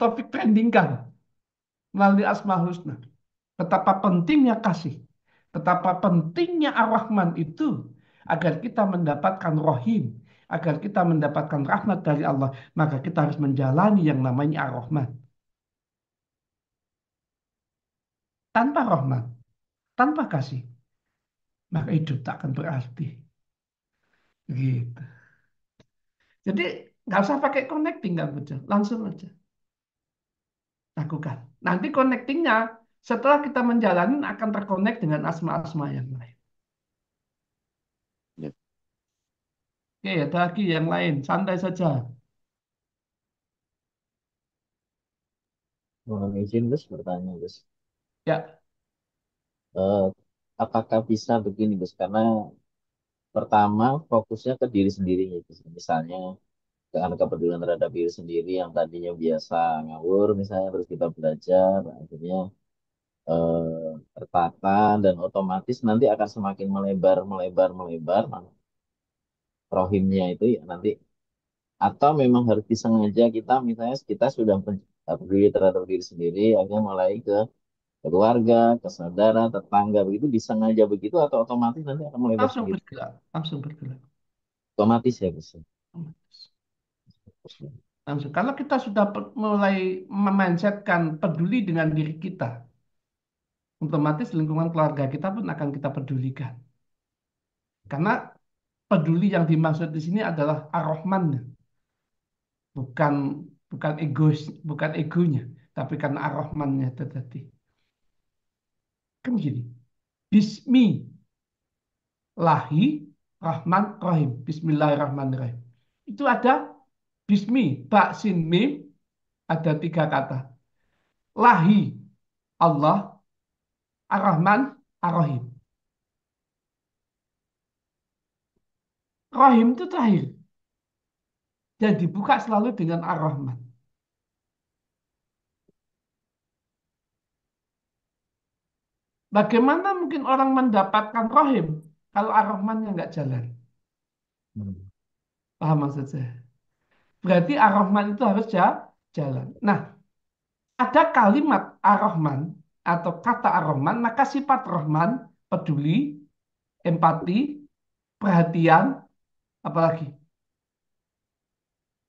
topik trendingkan melalui Asmaul Husna. Betapa pentingnya kasih, betapa pentingnya Ar-Rahman itu agar kita mendapatkan rohim, agar kita mendapatkan rahmat dari Allah, maka kita harus menjalani yang namanya Ar-Rahman. Tanpa rahmat, tanpa kasih, maka hidup tak akan berarti. Gitu. Jadi nggak usah pakai connecting, nggak betul, langsung aja lakukan. Nanti connectingnya setelah kita menjalani akan terkonek dengan asma-asma yang lain. Ya. Oke, ada lagi yang lain, santai saja. Mohon izin Gus bertanya Gus. Ya, Eh, apakah bisa begini Gus? Karena pertama fokusnya ke diri sendiri Gus. Misalnya karena kepedulian terhadap diri sendiri yang tadinya biasa ngawur misalnya terus kita belajar akhirnya tertata dan otomatis nanti akan semakin melebar melebar melebar nah, rohimnya itu ya nanti atau memang harus disengaja kita misalnya kita sudah peduli terhadap diri sendiri akhirnya mulai ke keluarga, ke saudara, tetangga begitu disengaja begitu atau otomatis nanti akan melebar langsung sendiri. bergerak, langsung bergerak. Otomatis ya Gus. Langsung. Kalau kita sudah mulai memindsetkan peduli dengan diri kita, otomatis lingkungan keluarga kita pun akan kita pedulikan. Karena peduli yang dimaksud di sini adalah Ar-Rahman, bukan bukan egois, bukan egonya, tapi karena Ar-Rahmannya itu tadi. Kan gini, Bismi lahi Rahman Rahim. Bismillahirrahmanirrahim. Itu ada Bismi, Ba, Sin, Mim, ada 3 kata. Lahi Allah Ar-Rahman Ar-Rahim. Rahim itu terakhir. Dan dibuka selalu dengan Ar-Rahman. Bagaimana mungkin orang mendapatkan Rahim kalau Ar-Rahmannya nggak jalan? Hmm. Paham maksud saya? Berarti Ar-Rahman itu harus jalan. Nah, ada kalimat Ar-Rahman atau kata Ar-Rahman, maka sifat Rahman, peduli, empati, perhatian, apalagi.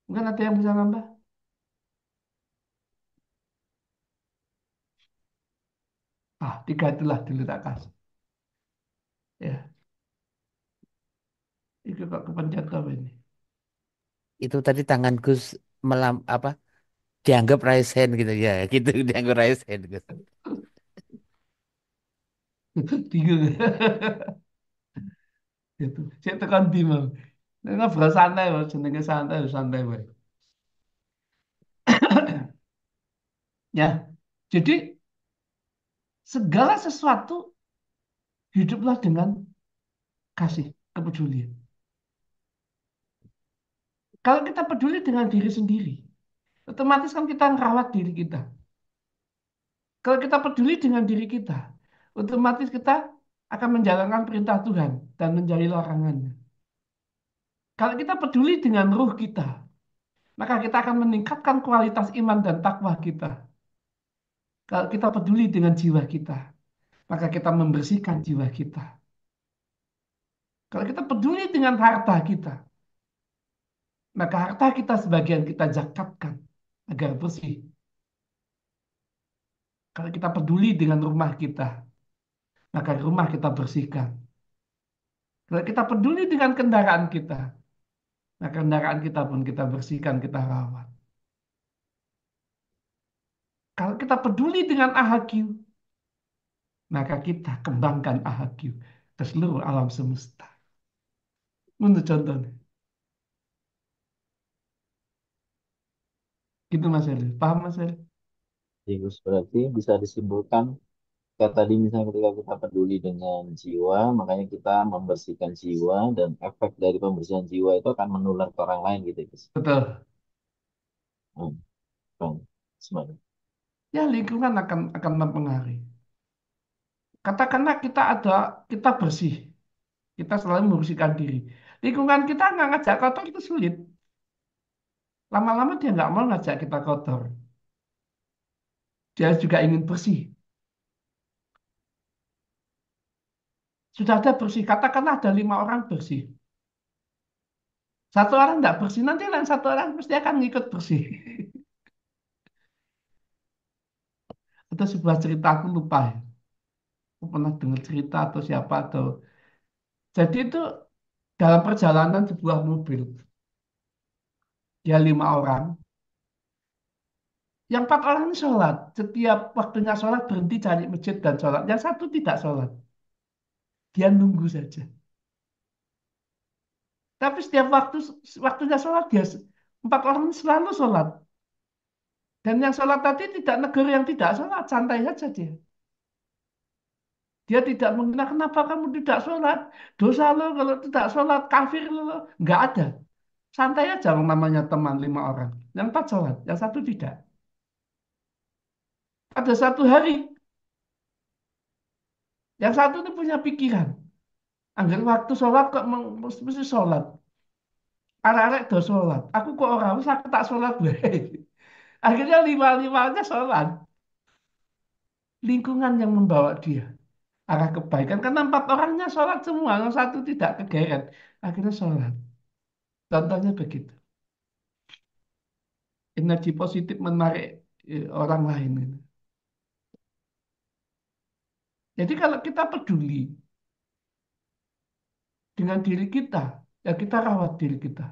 Mungkin ada yang bisa nambah? Tiga itulah dulu tak kasih. Ya, itu kok kepencet apa ini? Itu tadi tangan Gus apa dianggap raise hand gitu ya, gitu dianggap raise hand Gus. Tiga. Gitu. Saya tekan di mau. Ngobrol santai, Mas. Jenenge santai, santai wae. Ya, jadi segala sesuatu hiduplah dengan kasih, kepedulian. Kalau kita peduli dengan diri sendiri, otomatis kan kita merawat diri kita. Kalau kita peduli dengan diri kita, otomatis kita akan menjalankan perintah Tuhan dan menjauhi larangannya. Kalau kita peduli dengan ruh kita, maka kita akan meningkatkan kualitas iman dan takwa kita. Kalau kita peduli dengan jiwa kita, maka kita membersihkan jiwa kita. Kalau kita peduli dengan harta kita, maka harta kita sebagian kita zakatkan agar bersih. Kalau kita peduli dengan rumah kita, maka rumah kita bersihkan. Kalau kita peduli dengan kendaraan kita, maka kendaraan kita pun kita bersihkan, kita rawat. Kalau kita peduli dengan AHQ, maka kita kembangkan AHQ ke seluruh alam semesta. Untuk contohnya. Gitu Mas Heri. Paham Mas Heri? Jadi Gus, berarti bisa disimpulkan kayak tadi misalnya ketika kita peduli dengan jiwa, makanya kita membersihkan jiwa dan efek dari pembersihan jiwa itu akan menular ke orang lain gitu Gus. Betul. Hmm, bang, semangat. Ya lingkungan akan mempengaruhi. Katakanlah kita bersih, kita selalu membersihkan diri. Lingkungan kita nggak ngajak kotor itu sulit. Lama-lama dia nggak mau ngajak kita kotor. Dia juga ingin bersih. Sudah ada bersih, katakanlah ada 5 orang bersih. Satu orang nggak bersih, nanti lain satu orang pasti akan ngikut bersih. Ada sebuah cerita aku lupa ya. Aku pernah dengar cerita atau siapa atau. Jadi itu dalam perjalanan sebuah mobil, dia 5 orang. Yang 4 orang ini sholat. Setiap waktunya sholat berhenti cari masjid dan sholat. Yang satu tidak sholat. Dia nunggu saja. Tapi setiap waktunya sholat, 4 orang ini selalu sholat. Dan yang sholat tadi tidak negur yang tidak sholat. Santai saja dia. Dia tidak mengenal kenapa kamu tidak sholat. Dosa lo kalau tidak sholat. Kafir lo. Nggak ada. Santai aja namanya teman 5 orang. Yang 4 sholat. Yang satu tidak. Ada satu hari. Yang satu ini punya pikiran. Anggar waktu sholat kok mesti sholat. Arek-arek do sholat. Aku kok orang usah aku tak sholat bae. Akhirnya lima-limanya sholat. Lingkungan yang membawa dia arah kebaikan. Karena 4 orangnya sholat semua. Yang satu tidak kegeret. Akhirnya sholat. Contohnya begitu. Energi positif menarik orang lain. Jadi kalau kita peduli dengan diri kita, ya kita rawat diri kita.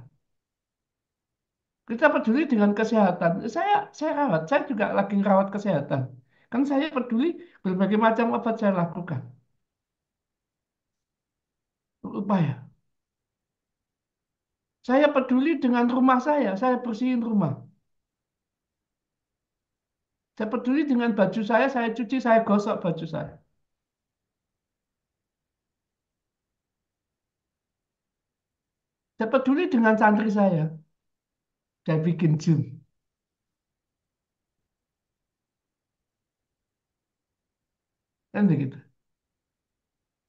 Kita peduli dengan kesehatan. Saya rawat, saya juga lagi rawat kesehatan. Kan saya peduli berbagai macam obat saya lakukan. Upaya. Saya peduli dengan rumah saya bersihin rumah. Saya peduli dengan baju saya cuci, saya gosok baju saya. Saya peduli dengan santri saya bikin Zoom. Kan begitu.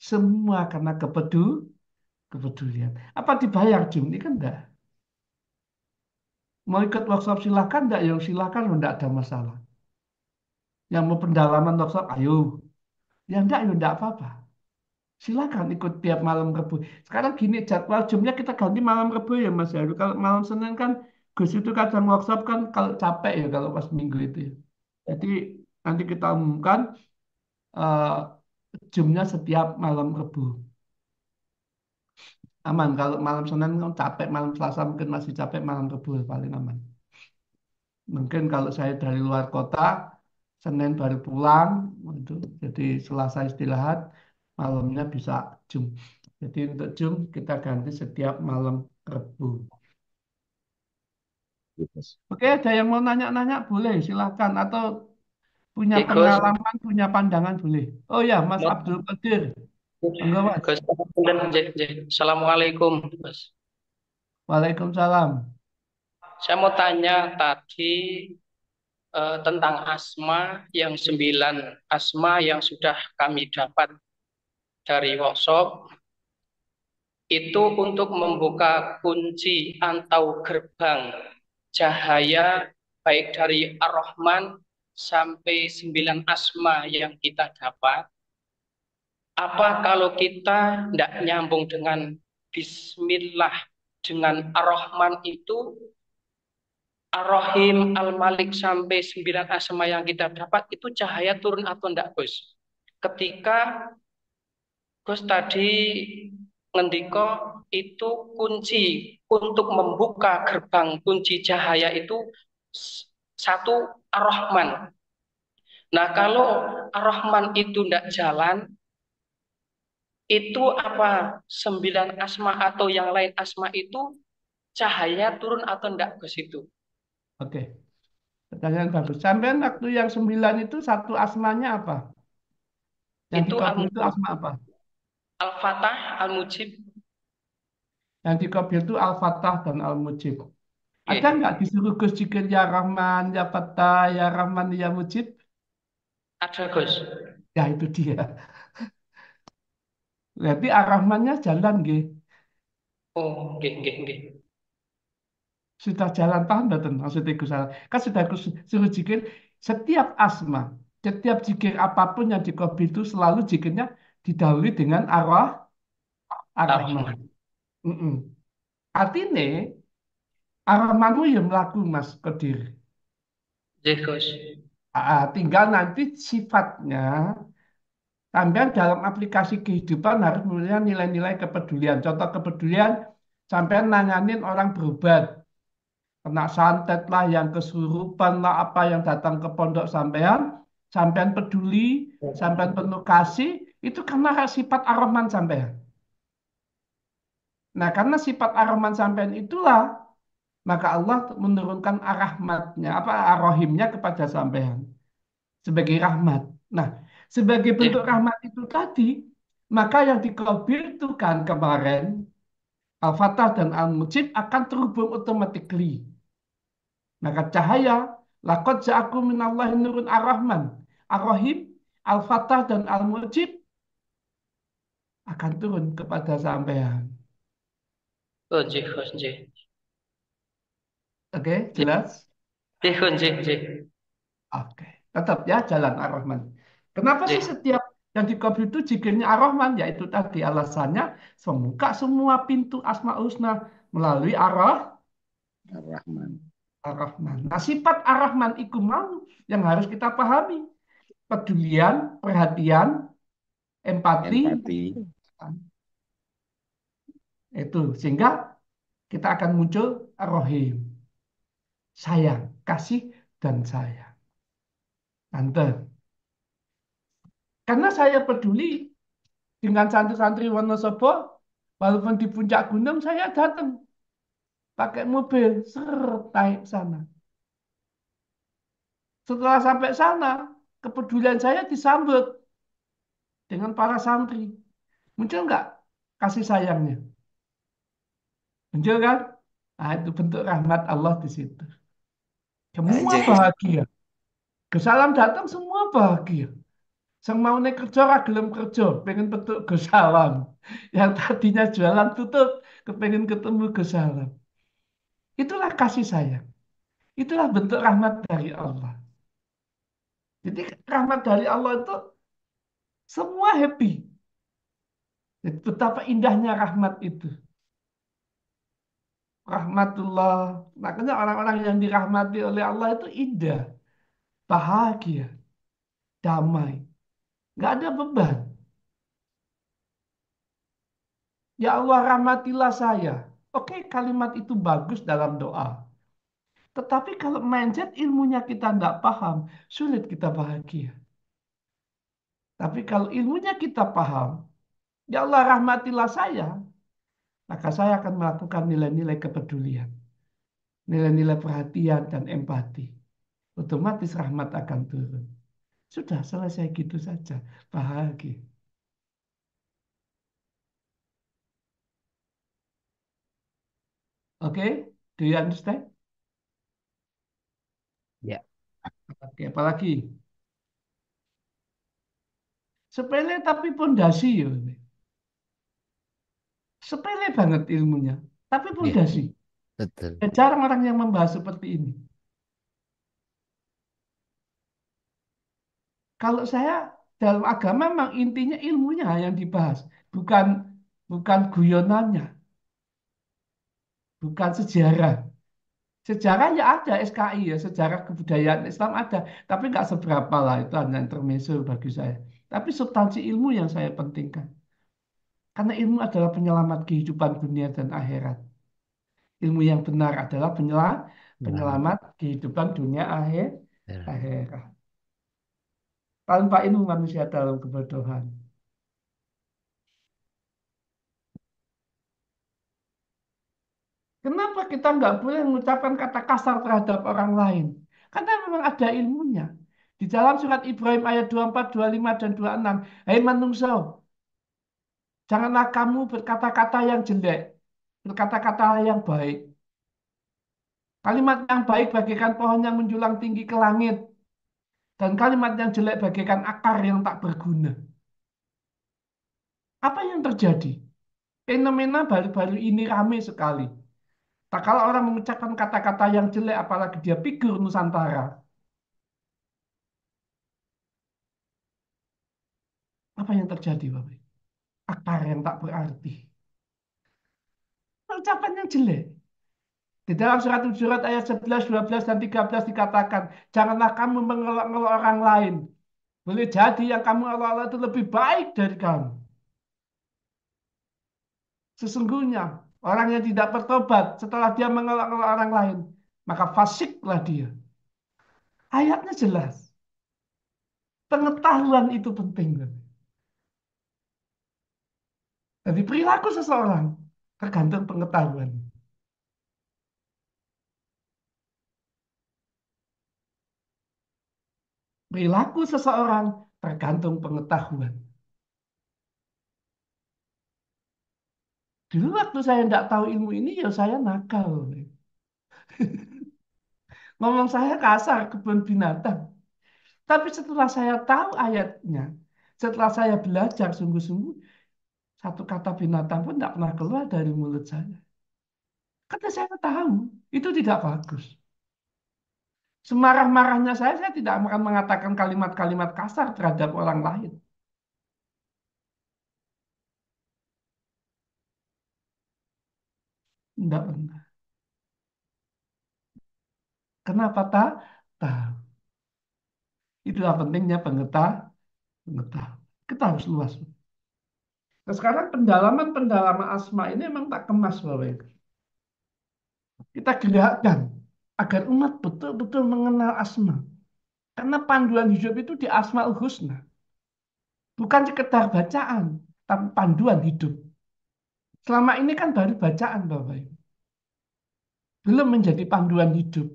Semua karena kepedulian. Apa dibayar Zoom? Ini kan enggak. Mau ikut workshop silakan enggak? Ya silakan, enggak ada masalah. Yang mau pendalaman workshop, ayo. Ya enggak apa-apa. Silakan ikut tiap malam Rabu. Sekarang gini jadwal jamnya kita ganti malam Rabu ya Mas Heru. Kalau malam Senin kan Gus itu kadang workshop kan kalau capek ya kalau pas minggu itu ya. Jadi nanti kita umumkan eh, jamnya setiap malam Rabu. Aman kalau malam Senin kan capek, malam Selasa mungkin masih capek, malam Rabu ya paling aman. Mungkin kalau saya dari luar kota, Senin baru pulang, itu jadi Selasa istirahat, malamnya bisa Jum. Jadi untuk Jum kita ganti setiap malam Rabu. Gitu. Oke, ada yang mau nanya-nanya boleh, silakan. Atau punya Gus, pengalaman, punya pandangan boleh. Oh ya, Mas mau Abdul Qadir, monggo Mas. Gus, Assalamualaikum, Gus. Waalaikumsalam. Saya mau tanya tadi tentang asma yang 9 asma yang sudah kami dapat dari workshop itu untuk membuka kunci atau gerbang cahaya baik dari Ar-Rahman sampai 9 asma yang kita dapat. Apa kalau kita tidak nyambung dengan Bismillah dengan Ar-Rahman itu Ar-Rahim, Al-Malik sampai 9 asma yang kita dapat itu cahaya turun atau enggak, Gus? Ketika Gus tadi ngendiko itu kunci untuk membuka gerbang kunci cahaya itu satu Ar-Rahman. Nah, kalau Ar-Rahman itu enggak jalan, itu apa 9 asma atau yang lain asma itu cahaya turun atau enggak ke situ? Oke, pertanyaan bagus. Sampai waktu yang 9 itu satu asmanya apa? Yang di Itu Qabil itu asma apa? Al-Fatah, Al-Mujib. Yang di Qabil itu Al-Fatah dan Al-Mujib. Ada nggak Oke. disuruh Gus Zikir ya Rahman, ya Fatah, ya Rahman, ya Mujib? Ada Gus. Ya itu dia. Berarti Ar-Rahmannya jalan, nggih. Oh, oke, oke, oke. Sudah jalan, paham betul maksudnya Gus Salah. Kan sudah Gus suruh zikir setiap asma, setiap zikir apapun yang di Qabil itu selalu zikirnya didahului dengan Ar-Rahman. Mm-mm. Artinya Ar-Rahmanmu ya melaku Mas Qadir. Gus. Tinggal nanti sifatnya sampean dalam aplikasi kehidupan harus memiliki nilai-nilai kepedulian. Contoh kepedulian, sampean nanganin orang berobat, kena santet lah, yang kesurupan lah, apa yang datang ke pondok sampean, sampean peduli, sampean penuh kasih, itu karena sifat Ar-Rahman sampean. Nah, karena sifat Ar-Rahman sampean itulah, maka Allah menurunkan ar-rahmatnya, apa ar-rahimnya kepada sampean sebagai rahmat. Nah, sebagai bentuk rahmat itu tadi, maka yang dikabulkan kemarin, Al-Fatah dan Al-Mujib akan terhubung automatically. Maka cahaya, laqad ja'akum minallahi nurun ar-Rahman, ar-Rahim, Al-Fatah dan Al-Mujib akan turun kepada sampean. Oh, Gus, Oke, jelas? Gus. Oke, tetap ya jalan ar-Rahman. Kenapa sih Gus. setiap yang dikabul itu zikirnya ar-Rahman? Yaitu tadi alasannya membuka semua pintu Asmaul Husna melalui Ar-Rahman. ar-Rahman. Nah, sifat ar-Rahman itu mau yang harus kita pahami. Pedulian, perhatian, empati, Empati. itu sehingga kita akan muncul ar-Rahim. Sayang, kasih dan sayang. Tante, karena saya peduli dengan santri-santri Wonosobo, walaupun di puncak gunung saya datang pakai mobil, naik sana. Setelah sampai sana, kepedulian saya disambut dengan para santri. Muncul nggak kasih sayangnya? Muncul kan? Nah, itu bentuk rahmat Allah di situ. Semua Anjay, Gus. bahagia. Ke salam datang semua bahagia. Sang mau nek kerja ra gelem kerja, pengen petuk Gus Salam. Yang tadinya jualan tutup, kepengen ketemu Gus Salam. Itulah kasih sayang. Itulah bentuk rahmat dari Allah. Jadi rahmat dari Allah itu semua happy. Jadi betapa indahnya rahmat itu. Rahmatullah. Makanya orang-orang yang dirahmati oleh Allah itu indah, bahagia, damai. Nggak ada beban. Ya Allah rahmatilah saya. Oke, kalimat itu bagus dalam doa. Tetapi kalau mindset ilmunya kita nggak paham, sulit kita bahagia. Tapi kalau ilmunya kita paham, ya Allah rahmatilah saya, maka saya akan melakukan nilai-nilai kepedulian, nilai-nilai perhatian dan empati. Otomatis rahmat akan turun. Sudah selesai gitu saja, bahagia. Oke, do you understand? Ya, Oke, apalagi sepele tapi pondasi ya. Sepele banget ilmunya, tapi ya, pondasi. betul. Ya, jarang orang yang membahas seperti ini. Kalau saya dalam agama memang intinya ilmunya yang dibahas, bukan bukan guyonannya, bukan sejarah. Sejarah ya ada SKI ya, sejarah kebudayaan Islam ada, tapi nggak seberapa lah itu hanya intermezzo bagi saya. Tapi substansi ilmu yang saya pentingkan, karena ilmu adalah penyelamat kehidupan dunia dan akhirat. Ilmu yang benar adalah Selamat. penyelamat kehidupan dunia Ya. akhirat. Tanpa ilmu manusia dalam kebodohan. Kenapa kita nggak boleh mengucapkan kata kasar terhadap orang lain? Karena memang ada ilmunya. Di dalam surat Ibrahim ayat 24, 25, dan 26. Hai manungso, janganlah kamu berkata-kata yang jelek. Berkata-kata yang baik. Kalimat yang baik bagaikan pohon yang menjulang tinggi ke langit. Dan kalimat yang jelek bagaikan akar yang tak berguna. Apa yang terjadi? Fenomena baru-baru ini ramai sekali. Tak kalau orang mengucapkan kata-kata yang jelek, apalagi dia figur Nusantara. Apa yang terjadi, Bapak? Akar yang tak berarti. Ucapan yang jelek. Di dalam surat Hujurat ayat 11, 12, dan 13 dikatakan, janganlah kamu mengelak-ngelak orang lain. Boleh jadi yang kamu Allah itu lebih baik dari kamu. Sesungguhnya, orang yang tidak bertobat setelah dia mengelak-ngelak orang lain, maka fasiklah dia. Ayatnya jelas. Pengetahuan itu penting. Jadi perilaku seseorang tergantung pengetahuan. Perilaku seseorang tergantung pengetahuan. Dulu waktu saya tidak tahu ilmu ini, ya saya nakal. Ngomong saya kasar, kebun binatang. Tapi setelah saya tahu ayatnya, setelah saya belajar sungguh-sungguh, satu kata binatang pun tidak pernah keluar dari mulut saya. Karena saya tahu, itu tidak bagus. Semarah-marahnya saya tidak akan mengatakan kalimat-kalimat kasar terhadap orang lain. Tidak pernah. Kenapa tak? Tahu. Itulah pentingnya pengetahuan. Kita harus luas. Nah, sekarang pendalaman asma ini memang tak kemas, Bapak Ibu. Kita gerakkan agar umat betul-betul mengenal asma. Karena panduan hidup itu di Asmaul Husna. Bukan sekedar bacaan, tapi panduan hidup. Selama ini kan baru bacaan, Bapak Ibu. Belum menjadi panduan hidup.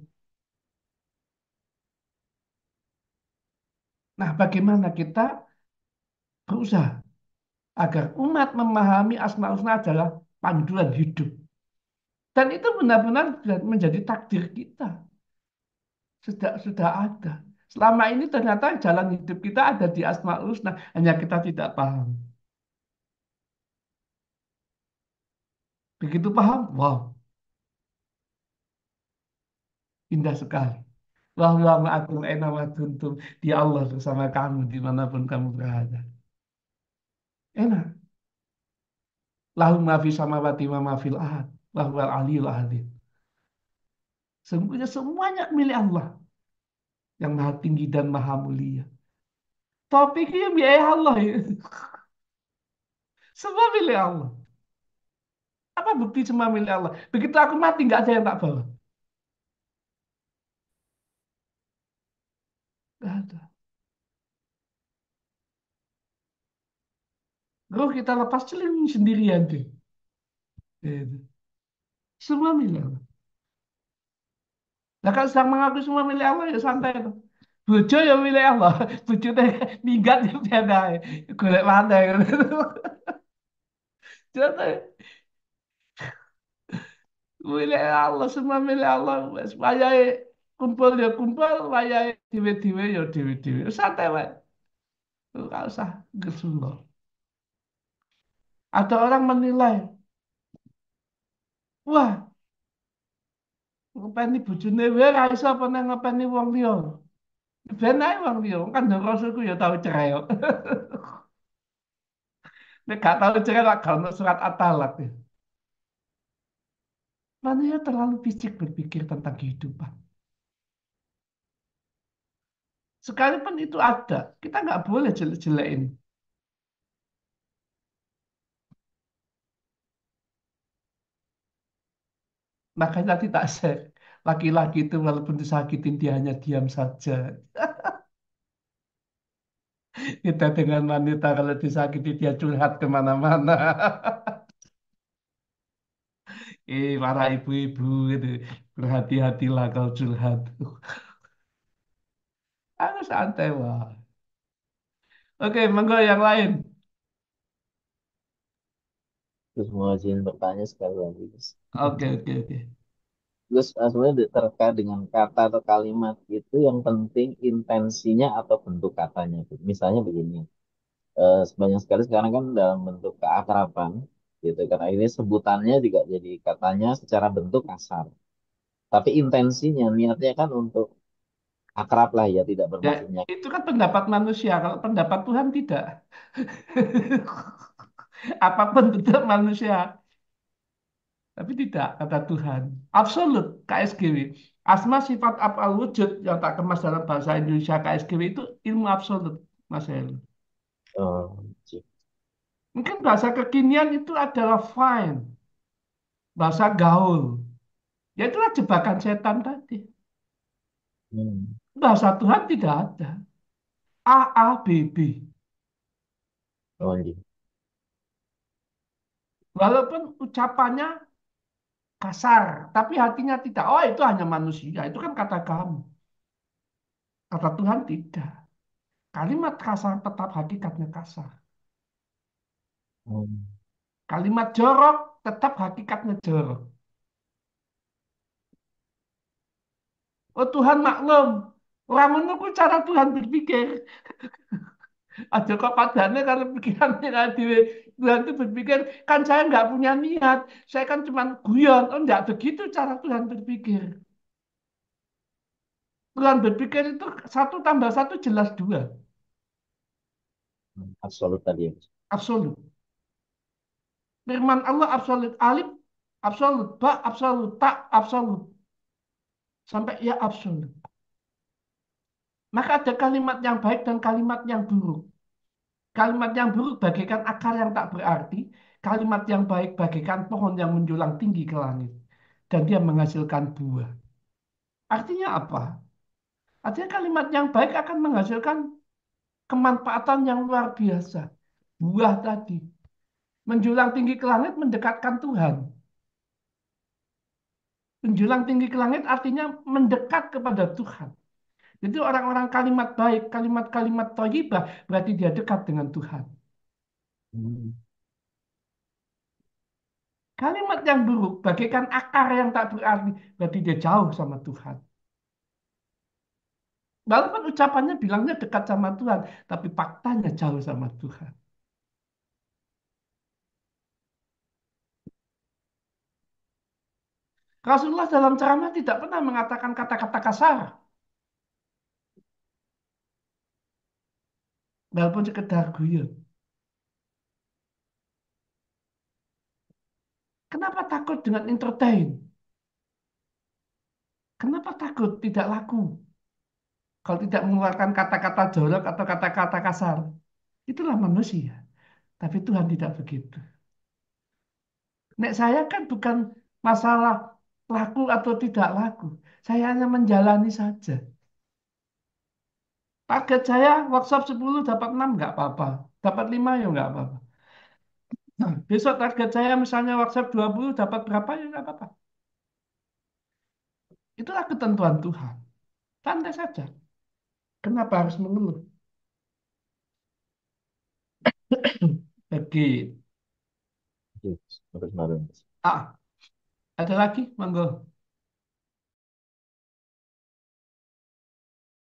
Nah, bagaimana kita berusaha agar umat memahami Asmaul Husna adalah panduan hidup. Dan itu benar-benar menjadi takdir kita. Sudah ada. Selama ini ternyata jalan hidup kita ada di Asmaul Husna, hanya kita tidak paham. Begitu paham, wow, indah sekali. Wahwa ma'akum aina ma kuntum. Dia Allah bersama kamu dimanapun kamu berada. Enak. Lahu ma fi samawati wa ma fil ard. Wahwal aliyul azim. Sungguhnya semuanya milik Allah yang maha tinggi dan maha mulia. Topiknya biaya Allah ya. Semua milik Allah. Apa bukti semua milik Allah? Begitu aku mati nggak ada yang tak bawa. Nggak ada. Roh kita lepas celing sendirian deh. Gitu. Semua milik Allah. Nah kalau sedang mengaku semua milik Allah ya santai tuh. Bojo ya milik Allah. Bojo teh minggat ya biasa. Golek mana gitu. Jadi milik Allah semua milik Allah. Wes wayahe kumpul ya kumpul, wayahe dhewe-dhewe ya dhewe-dhewe. Santai wae. Enggak usah gesulo. Ada orang menilai, wah, ngopeni bojone wae ra iso apa nang ngopeni wong liya. Ben ae wong liya, kan Rasulku ya tau cerai kok. Nek gak tau cerai lak gak ono surat At-Talaq ya. Manusia terlalu fisik berpikir tentang kehidupan. Sekalipun itu ada, kita nggak boleh jelek-jelekin. Makanya tidak share. Laki-laki itu walaupun disakitin dia hanya diam saja. Kita dengan wanita kalau disakiti dia curhat kemana-mana. Para ibu-ibu gitu. Berhati-hatilah kalau curhat. Aku santai wah. Oke, monggo yang lain. Terus mau izin bertanya sekali lagi, Gus. Oke, oke, oke. Terus sebenarnya terkait dengan kata atau kalimat itu yang penting intensinya atau bentuk katanya. Misalnya begini, sebanyak sekali sekarang kan dalam bentuk keakraban, gitu. Karena ini sebutannya juga jadi katanya secara bentuk kasar. Tapi intensinya, niatnya kan untuk akrab lah ya, tidak Ya, bermaksudnya. itu kan pendapat manusia. Kalau pendapat Tuhan tidak. Apapun bentuk manusia. Tapi tidak, kata Tuhan. Absolut, KSGW. Asma sifat af'al wujud yang tak kemas dalam bahasa Indonesia KSGW itu ilmu absolut, Mas Helu. Oh, cik. Mungkin bahasa kekinian itu adalah fine, bahasa gaul. Ya itulah jebakan setan tadi. Hmm. Bahasa Tuhan tidak ada. A, A, B, B. Oh, iya. Walaupun ucapannya kasar, tapi hatinya tidak. Oh, itu hanya manusia. Itu kan kata kamu. Kata Tuhan tidak. Kalimat kasar tetap hakikatnya kasar. Hmm. Kalimat jorok tetap hakikatnya jorok. Oh Tuhan maklum. Orang menunggu cara Tuhan berpikir. Aja kok padanya kalau pikirannya dewe. Tuhan itu berpikir, kan saya nggak punya niat. Saya kan cuma guyon. Oh nggak begitu cara Tuhan berpikir. Tuhan berpikir itu satu tambah satu jelas dua. Absolut tadi ya. Absolut. Firman Allah absolut. Alif absolut. Ba absolut. Tak absolut. Sampai ya absolut. Maka ada kalimat yang baik dan kalimat yang buruk. Kalimat yang buruk bagaikan akar yang tak berarti. Kalimat yang baik bagaikan pohon yang menjulang tinggi ke langit. Dan dia menghasilkan buah. Artinya apa? Artinya kalimat yang baik akan menghasilkan kemanfaatan yang luar biasa. Buah tadi. Menjulang tinggi ke langit mendekatkan Tuhan. Menjulang tinggi ke langit artinya mendekat kepada Tuhan. Jadi orang-orang kalimat baik, kalimat-kalimat thayyibah berarti dia dekat dengan Tuhan. Hmm. Kalimat yang buruk bagaikan akar yang tak berarti berarti dia jauh sama Tuhan. Walaupun ucapannya bilangnya dekat sama Tuhan, tapi faktanya jauh sama Tuhan. Rasulullah dalam ceramah tidak pernah mengatakan kata-kata kasar. Walaupun sekedar guyon. Kenapa takut dengan entertain? Kenapa takut tidak laku? Kalau tidak mengeluarkan kata-kata jorok atau kata-kata kasar. Itulah manusia. Tapi Tuhan tidak begitu. Nek saya kan bukan masalah laku atau tidak laku. Saya hanya menjalani saja. Target saya workshop 10 dapat 6 nggak apa-apa. Dapat 5 ya nggak apa-apa. Nah, besok target saya misalnya workshop 20 dapat berapa ya nggak apa-apa. Itulah ketentuan Tuhan. Santai saja. Kenapa harus mengeluh? Begitu. Terus baru. Ah, ada lagi? Monggo.